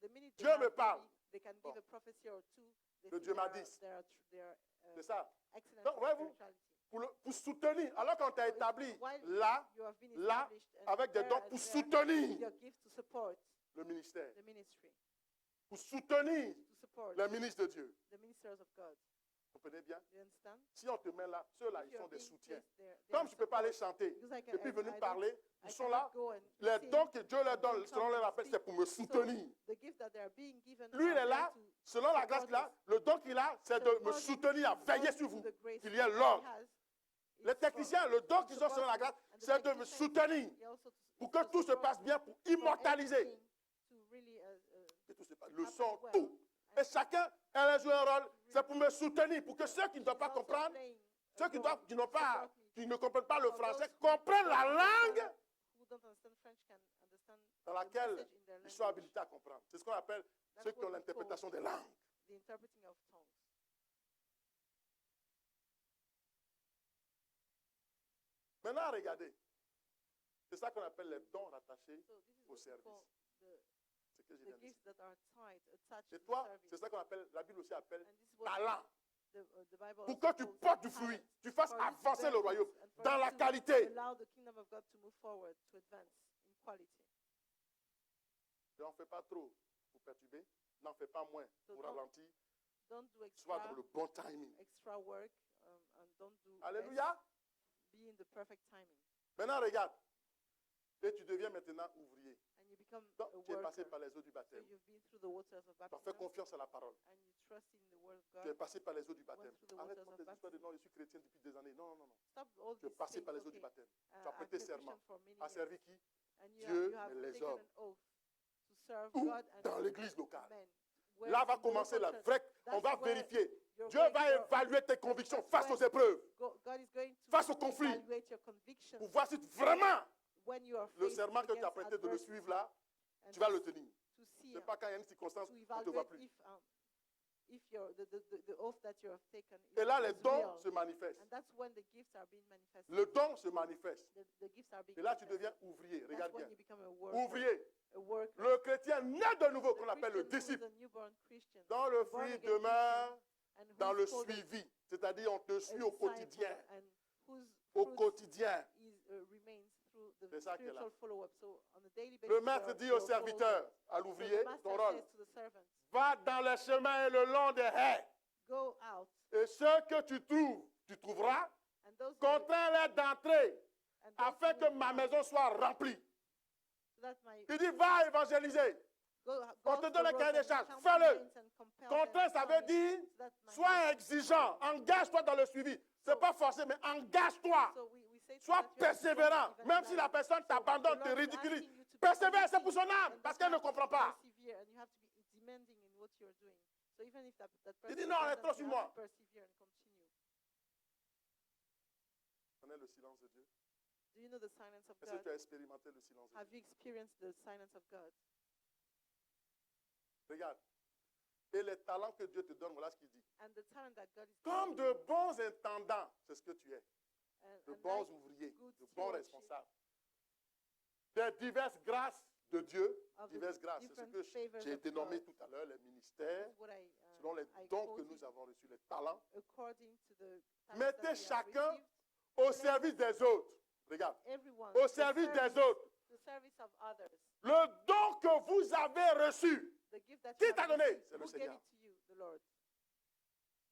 the minute they Dieu have me parle. maybe they can Bon. give a prophecy or two. They Que think Dieu m'a they are- dit. they are, C'est ça. excellent Donc, in voyez-vous, spirituality. pour soutenir, alors qu'on t'a So it's établi while là, you have been là, established and avec des there dons and pour there, soutenir your gift to support le ministère, the ministry, pour soutenir to support les ministres de Dieu. the ministers of God. Vous comprenez bien? Do you understand? Si on te met là, ceux-là, If ils you're sont des being soutiens. placed there, they Comme are je ne peux pas aller support. chanter Because et puis venir I parler, don't- ils I sont cannot là. go and Les sing. dons que Dieu leur and donne, then selon come leur and appel, speak. c'est pour me So soutenir. the gift that they are being given Lui, il are est là, there to selon la grâce support qu'il a, us. le don qu'il a, c'est de me According soutenir, à veiller sur to vous, the grace qu'il y ait that he l'ordre. has, Les it's techniciens, for- le don to qu'ils ont selon la support grâce, you. And the c'est de me technicians, soutenir he also pour to que tout se support passe you bien, pour for immortaliser. everything, to really, Que tout se passe, le happen son, well. tout. Et chacun, elle a joué un rôle, c'est pour me soutenir, pour que ceux qui ne doivent He's pas also comprendre, playing a ceux qui, role qui n'ont to pas, support me. qui ne comprennent pas le For français, those comprennent la don't langue understand- who don't understand French can understand dans the laquelle message in their ils sont language. habilités à comprendre. C'est ce qu'on appelle That's ceux qui what ont we l'interprétation des langues. The interpreting of tongues. Maintenant, regardez. C'est ça qu'on appelle les dons rattachés So this is au what we service. call C'est ce que je the viens de dire. gifts that are tied, attached Et to the toi, service. c'est ça qu'on appelle, la Bible aussi appelle And this is what talent. the Bible pour also que tu calls portes du talents, fruit, tu fasses for you to avancer bear le fruit, royaume and for dans you la to qualité. allow the kingdom of God to move forward, to advance in quality. N'en fais pas trop pour perturber, n'en fais pas moins So pour don't- ralentir. Don't do Sois dans le bon timing. extra work, and don't do less. Alléluia. Be in the perfect timing. Maintenant, regarde. Et tu deviens maintenant ouvrier. And you become Donc, a tu es passé worker. par les eaux du So baptême. you've been through the waters of Tu as fait baptism, confiance à la parole. and you trust in the word of Tu es God. passé par les eaux du baptême. through the Arrête waters tes of histoires de baptism. non, je suis chrétien depuis des années. Non, non, non. Stop all Tu es these passé things. par les eaux du Okay, baptême. Tu as I've prêté been serment. Christian for many À years, servir qui? and Dieu, you have mais les taken hommes. an oath to serve Ou God and dans l'église locale. men. Where Là va in the commencer local la church, vraie. On that's va where vérifier. you're Dieu going- va you're- évaluer tes convictions that's face when aux épreuves God is going to face au conflit. evaluate your convictions pour voir si vraiment when you are le faced serment que tu as against prêté de le adversity, suivre là, and tu vas to le see- tenir. to see, C'est pas quand il y a une circonstance, to on ne te voit evaluate plus. if the oath that you have taken Et là, les is dons real. se manifestent. And that's when the gifts are being manifested. Le don se manifeste. The gifts are being Et là, tu manifested. deviens ouvrier. That's Regarde when bien. you become a worker. Ouvrier. A worker. Le chrétien né de nouveau, qu'on The appelle le Christian who is disciple, a newborn Christian, dans le the born fruit again demeure Christian, and who dans is le called a suivi. C'est-à-dire, on te suit au disciple, quotidien. and whose Au fruit quotidien. remains through the C'est ça qui est là. spiritual follow-up. So on a daily basis, Le maître dit au you're serviteur, à followed. So l'ouvrier, the ton master rôle, says to the servant, va dans les chemins et le long des haies. go out, Et ceux que tu trouves, tu trouveras, and those who- contrains-les d'entrer, and those afin who que ma maison soit remplie. so that my Il dit, va évangéliser. go On out te to donne the un cahier work des and charges. count Fais-le. remains and compel them Contraint, ça to veut come in, dire, so that my sois house- exigeant. Engage-toi dans le suivi. Ce n'est pas forcé, mais engage-toi. So we say to Sois that you have to persévérant. even Même si la like- personne so t'abandonne, the te Lord is ridiculise. asking you to be Persévère, c'est pour son committed, âme, and parce that qu'elle ne you have to comprend pas. persevere, and you have to be demanding in what you're doing. So even if that Il person dit, non, doesn't, reste-toi sur you moi. have to persevere and continue. Connais le silence de Dieu. Do you know the silence of Est-ce que God? tu as expérimenté le silence de Have Dieu? you experienced the silence of God? Regarde. Et les talents que Dieu te donne, voilà ce qu'il dit. And the talent that God is Comme giving de bons intendants, c'est ce que tu es. you, De and bons like ouvriers, good de bons stewardship responsables. Des diverses grâces de Dieu. of the Diverses grâces. C'est ce different que favors j'ai of dénommé God. tout à l'heure, les ministères, That's what selon les I dons que quoted nous avons reçus, les talents. according to the talents that Mettez we have chacun received. au service des autres. Regarde. Everyone, Au the service des service- autres. the service of others. Le don que vous avez reçu. The gift that Qui you t'a have donné? received, C'est le who gave Seigneur. it to you? The Lord.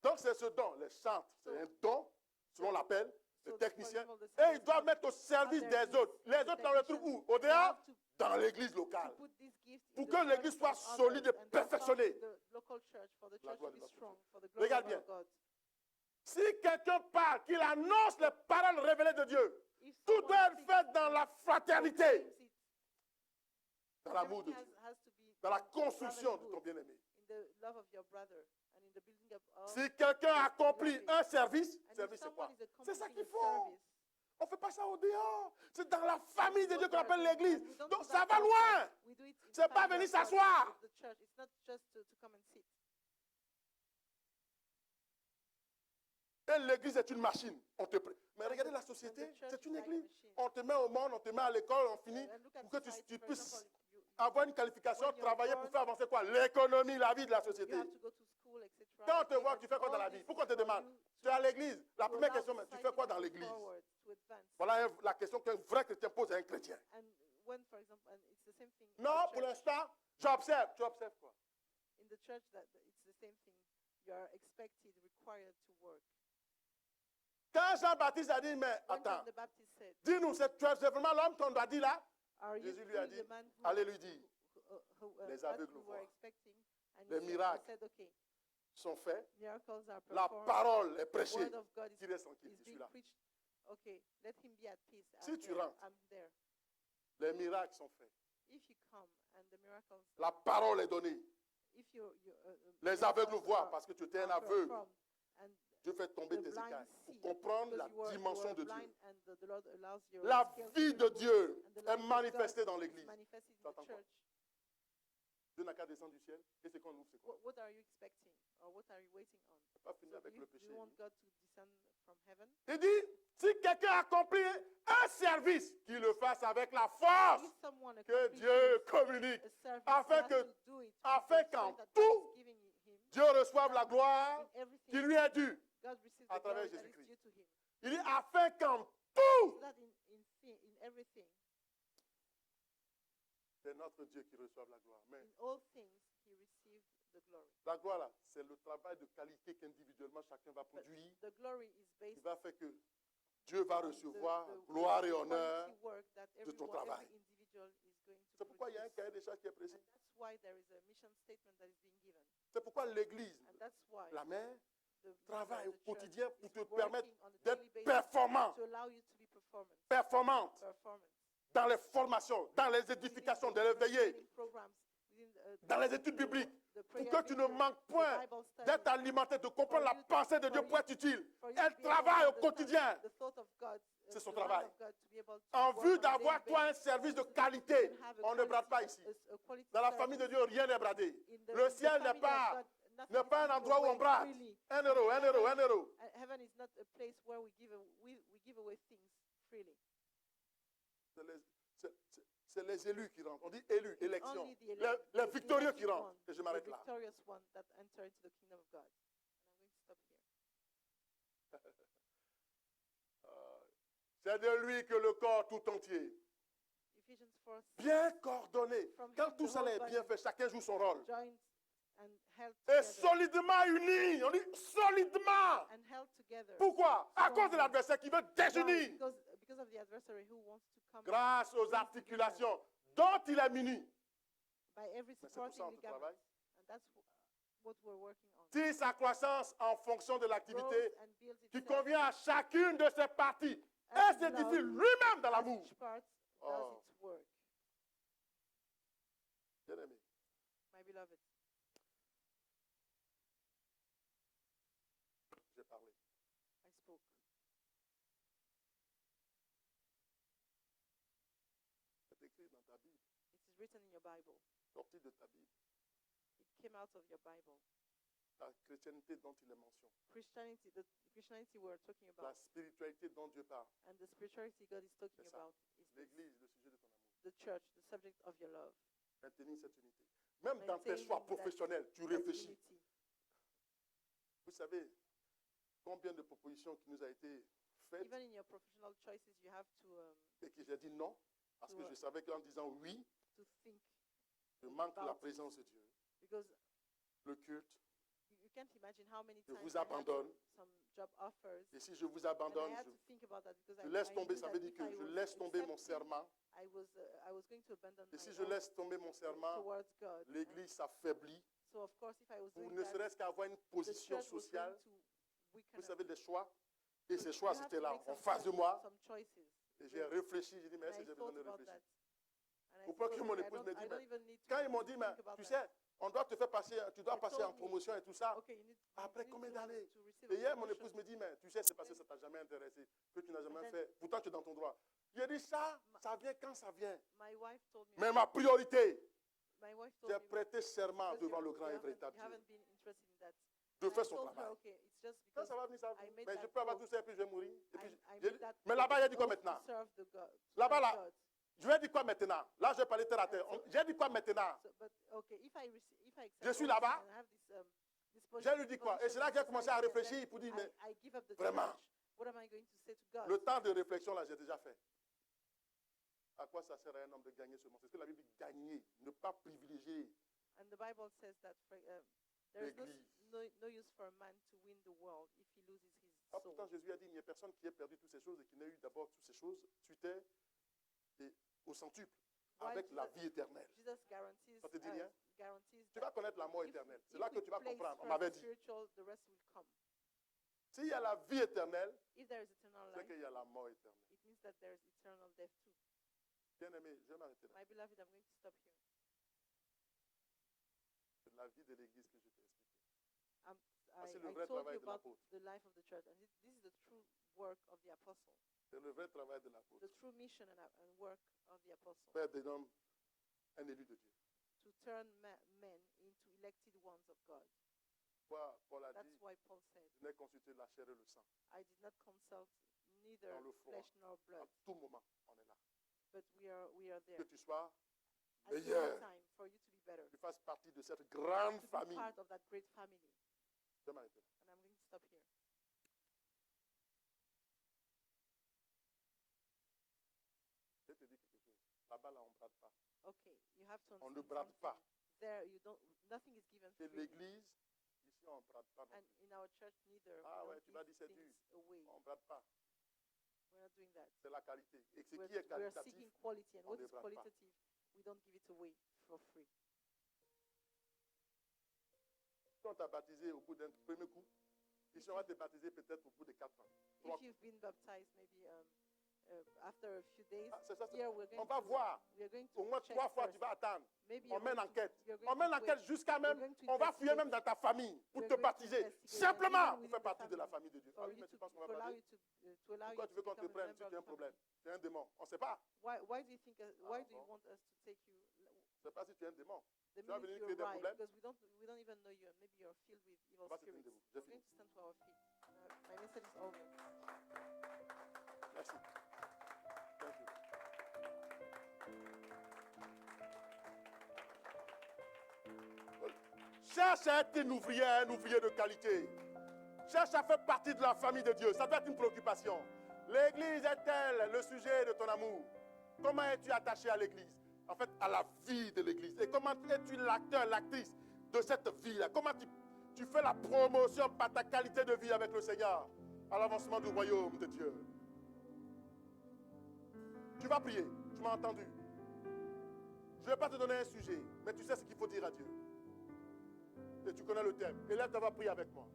Donc c'est ce don. Les chantres, c'est un don, selon l'appel, les So, techniciens. for example, the Et ils service doivent of mettre au service others, des autres. Les the autres, on les trouve technicians, où? Au they dehors? have to Dans l'église locale. put these gifts in Pour the que service l'église soit of solide et others, and they come perfectionnée. to the local church for the La church gloire to de be notre strong, Dieu. for the glory Regarde of bien. our God. Si quelqu'un parle, qu'il annonce les paroles révélées de Dieu, If tout someone doit être speaks fait dans la and fraternité, proclaims it, dans l'amour de everything Dieu, has to be dans la in construction de ton brotherhood, bien-aimé. in the love of your brother, and in the building up of. Si quelqu'un accomplit un service, And if service c'est quoi? someone is C'est ça accomplishing qu'il a faut. service, On ne fait pas ça au dehors. C'est dans la famille de Dieu qu'on what appelle we are doing, l'église. and we don't Donc do ça that va outside. loin. We do it in C'est the pas family venir of God, s'asseoir. of the church. It's not just to come and sit. Et l'église est une machine. On te Mais regardez la société, c'est une église. On te met au monde, on te met à l'école, on finit And look at pour que tu society, for puisses example, you avoir une qualification, when you're travailler pour born, faire avancer quoi? L'économie, la vie de la société. have to go to school, etc. Quand on te voit, And tu fais quoi dans la all vie? this Pourquoi on te for demande? you Tu es à l'église. La to première allow question, mais tu society fais quoi to dans move l'église? forward, to advance. Voilà la question qu'un vrai chrétien pose à un chrétien. And when, for example, and it's the same thing in Non, the pour church. l'instant, j'observe. Tu observes quoi? In the church, that it's the same thing. You are expected, required to work. Quand Jean-Baptiste a dit, mais When attends, John the Baptist said, dis-nous, c'est vraiment l'homme qu'on doit dire là? "Are you Jésus lui a truly dit, the man who, allez lui dire, les that aveugles we were voient. expecting?" And Les he miracles said, "Okay, sont faits, miracles are la performed. parole est The prêchée. word of God Qu'il reste tranquille, is je suis being là. preached. Okay, let him be at peace. Si I'm tu there. rentres. I'm there. Les miracles sont faits. If you come and the miracles, La parole est donnée. if Les aveugles voient parce que tu étais un aveugle. and Dieu fait tomber the tes blind écailles see, pour comprendre la because you dimension were de blind Dieu. and the Lord allows your La scales to vie be de removed, Dieu and the est light of God manifestée dans is l'église. manifested in Tu the attends quoi? church. Dieu n'a qu'à descendre du ciel. Et c'est qu'on ouvre, c'est quoi? What are you expecting, or what are you waiting on? On va pas finir So avec do le you péché. want God to descend from heaven? Il dit, si quelqu'un accomplit un service, qu'il le fasse avec la force If someone que accomplishes Dieu communique, a service, afin he has que- to do it with afin the qu'en strength that God tout, is giving him, Dieu reçoive reçoive la gloire in everything, qui lui est due. God receives à the travers glory that is Jésus-Christ. due to him. Il dit afin qu'en So tout, that in everything, c'est notre Dieu qui reçoive la gloire. Mais in all things, he received the glory. la gloire, là, c'est le travail de qualité qu'individuellement chacun va But produire, the glory is qui based va faire que Dieu va on recevoir the gloire et quality honneur. work that de ton every travail. individual is going to C'est pourquoi il y a un produce. cahier des charges qui est précis. And that's why there is a mission statement that is being given. C'est pourquoi l'Église, And that's why la mère, the travaille au church quotidien pour is te working permettre on a d'être daily basis performant, to allow you to be performante performance. dans les formations, dans les édifications, dans les veillées, Training programs, within dans les études bibliques, the pour prayer que tu ne meeting, manques point the Bible study, d'être alimenté, de comprendre la pensée de Dieu pour être utile. for you to Elle be able to travaille au understand quotidien the thought of God, C'est son the mind travail. of God, to be able to en work vue on a daily d'avoir toi un basis, service de so that you qualité. can have a On ne brade pas quality- ici. a quality Dans la service. famille de Dieu, rien n'est bradé. In the- Le in the ciel family n'est pas, of God, nothing is un given endroit où on away brade. freely. 1 euro, 1 euro, 1 euro. Heaven is not a place where we give away things freely. C'est les élus qui rentrent. On dit élus, élection. Only the Les victorieux qui elected rentrent. ones, Et je the m'arrête là. victorious one that enter into the kingdom of God. And I'm going to stop here. C'est de lui que le corps tout entier, Ephesians 4, bien coordonné. From Quand him tout the ça whole est bien body fait, chacun joue son rôle. joined and held Et together. solidement unis. On dit solidement. And held together. Pourquoi? À cause de l'adversaire qui veut Why? désunir. Because of the adversary who wants to come Grâce aux articulations dont il est muni. by every Mais c'est pour ça supporting on travaille. ligament. And that's what we're working on. Tire sa croissance en fonction de l'activité Grows and builds qui itself convient à chacune de ses parties. Et as s'édifie love, lui-même dans as l'amour. each part Oh. does its work. Bien aimé. My beloved, J'ai parlé. I spoke. C'est écrit dans ta Bible, It is written in your Bible. sorti de ta Bible. It came out of your Bible. La chrétienté dont il est mention. Christianity, the Christianity we're talking La about, spiritualité dont Dieu parle. and the spirituality God is talking C'est ça. about is this. L'Église, le sujet de ton amour. The church, the subject of your love. Maintenir cette unité. Même dans tes Maintaining choix that- professionnels, tu that réfléchis. unity. Vous savez combien de propositions qui nous a été faites Even in your professional choices, you have et que j'ai dit non parce que je savais qu'en disant oui, to think, je manque la about it. présence de Dieu, because le culte. you can't imagine how many Je times vous I had abandonne. some job offers, Et si je vous and abandonne, I had to think about that because je I laisse I tomber, knew ça that veut dire if que I je was laisse tomber mon accepting, serment. I was going to abandon Et my si je own laisse tomber mon serment, towards God. l'Église s'affaiblit So of course, if I was pour doing ne that, serait-ce qu'avoir une the position church was sociale. going to weaken Vous us. savez, des choix. Et So ces you choix, have c'était to là, make en some face de moi. some choices. Et j'ai réfléchi, j'ai dit, mais And est-ce I que j'ai besoin thought de about réfléchir? that. And I Pour pas thought, que mon okay, épouse me dise, I don't mais even need to quand ils m'ont dit, mais think about tu that. sais, on doit te faire passer, tu dois They passer told en me, promotion et tout ça. Okay, you need Après combien to d'années? receive Et a hier, mon promotion. épouse me dit, mais tu sais, c'est parce que ça t'a jamais intéressé, que tu n'as jamais then- fait. Pourtant, tu es dans ton droit. J'ai dit, ça vient quand ça vient. My wife told me. Mais ma priorité, My wife told j'ai me. prêté serment because devant you- le grand you et haven't- véritable you Dieu haven't been interested in that. de And I faire son told her, travail. okay, it's just Quand because ça va venir, ça va I venir. made Mais je that peux avoir oath. tout ça et puis je vais mourir. Et puis, I j'ai made dit, that mais là-bas, il a dit quoi oath maintenant? to serve the God. to Là-bas, serve là. God. Je lui ai dit quoi maintenant? Là, je vais parler terre à terre. J'ai dit quoi maintenant? So, but okay, if I accept Je suis all là-bas. this and I have this Je lui dis quoi? Et c'est là qu'il a commencé à réfléchir pour dire, mais I give up the vraiment, church. What am I going to say to God? le temps de réflexion, là, j'ai déjà fait. À quoi ça sert à un homme de gagner ce monde? C'est ce que la Bible dit, gagner, ne pas privilégier. And the Bible says that there is L'Église. no use for a man to win the world if he loses his Ah, soul. pourtant, Jésus a dit, il n'y a personne qui ait perdu toutes ces choses et qui n'ait eu d'abord toutes ces choses, tuitaient et au centuple, Why avec la Jesus- vie éternelle. Jesus guarantees, Ça te dit rien? guarantees Tu that vas connaître la mort if- éternelle. C'est if là que we tu vas place comprendre. On first m'avait the dit, spiritual, the rest will come. s'il y a la vie éternelle, If there is eternal c'est life, qu'il y a la mort éternelle. it means that there is eternal death too. Bien aimé, je vais m'arrêter là. My beloved, I'm going to stop here. C'est la vie de l'Église que je t'ai expliqué. I c'est le vrai told travail you de about l'apôtre. the life of the church, and this is the true work of the apostle, C'est le vrai travail de l'apôtre. the true mission and work of the apostle, Faire des hommes un élu de Dieu. to turn men into elected ones of God. Paul a That's dit, why Paul said, je n'ai consulté la chair et le sang. I did not consult neither Dans le froid. flesh nor À blood, tout moment, on est là. but we are Que there. tu sois At any meilleur, time, for you to be better, que tu fasses partie de cette grande to be famille. part of that great family. Je vais m'arrêter. and I'm going to stop here. Je vais te dire quelque chose. Là-bas, là, on ne brade pas. Okay, you have to On ne understand brade something. pas. There, you don't. Nothing is given C'est freely. l'église. Ici, on ne brade pas. Non And plus. in our church, neither. Ah we ouais, don't tu vas give dire c'est things dur. away. On ne brade pas. We're not doing that. C'est la qualité. Et ce We're, qui est we're qualitatif, seeking quality, and on what ne is brade pas. qualitative, we don't give it away for free. si on t'a baptisé au bout d'un premier coup, ici, on va te baptiser peut-être au bout de 4 ans. If you've been baptized, maybe after a few days, Ah, c'est ça, here we're on going va to, voir. we're going Au to moins check 3 fois, first. tu vas attendre. Maybe On you're mène going l'enquête. to, you're On going mène to l'enquête wait. jusqu'à même, We're going to on va fouiller investigate. même dans ta famille pour We're te going to baptiser. investigate, Simplement and pour even faire within the partie de la family, famille de Dieu. Ah for oui, you mais tu to, penses qu'on va to allow parler? you to allow you Pourquoi to tu veux qu'on te become a prenne member si of tu as un the problème? family. Tu es un démon. On ne sait pas. Why do you think? Why do you bon? want us to take you? On ne sait pas si tu es un démon. The Tu vas minute venir you créer des arrive, problèmes. because we don't even know you, and maybe you're filled with evil On va se spirits. tenir debout. We're J'ai going fini. to stand to our feet. My message is over. Merci. Thank you. Cherche à être un ouvrier de qualité. Cherche à faire partie de la famille de Dieu. Ça doit être une préoccupation. L'église est-elle le sujet de ton amour? Comment es-tu attaché à l'église? En fait, à la vie de l'église. Et comment es-tu l'acteur, l'actrice de cette vie-là? Comment tu fais la promotion par ta qualité de vie avec le Seigneur à l'avancement du royaume de Dieu? Tu vas prier. Tu m'as entendu. Je ne vais pas te donner un sujet, mais tu sais ce qu'il faut dire à Dieu. Et tu connais le thème. Et là, tu vas prier avec moi.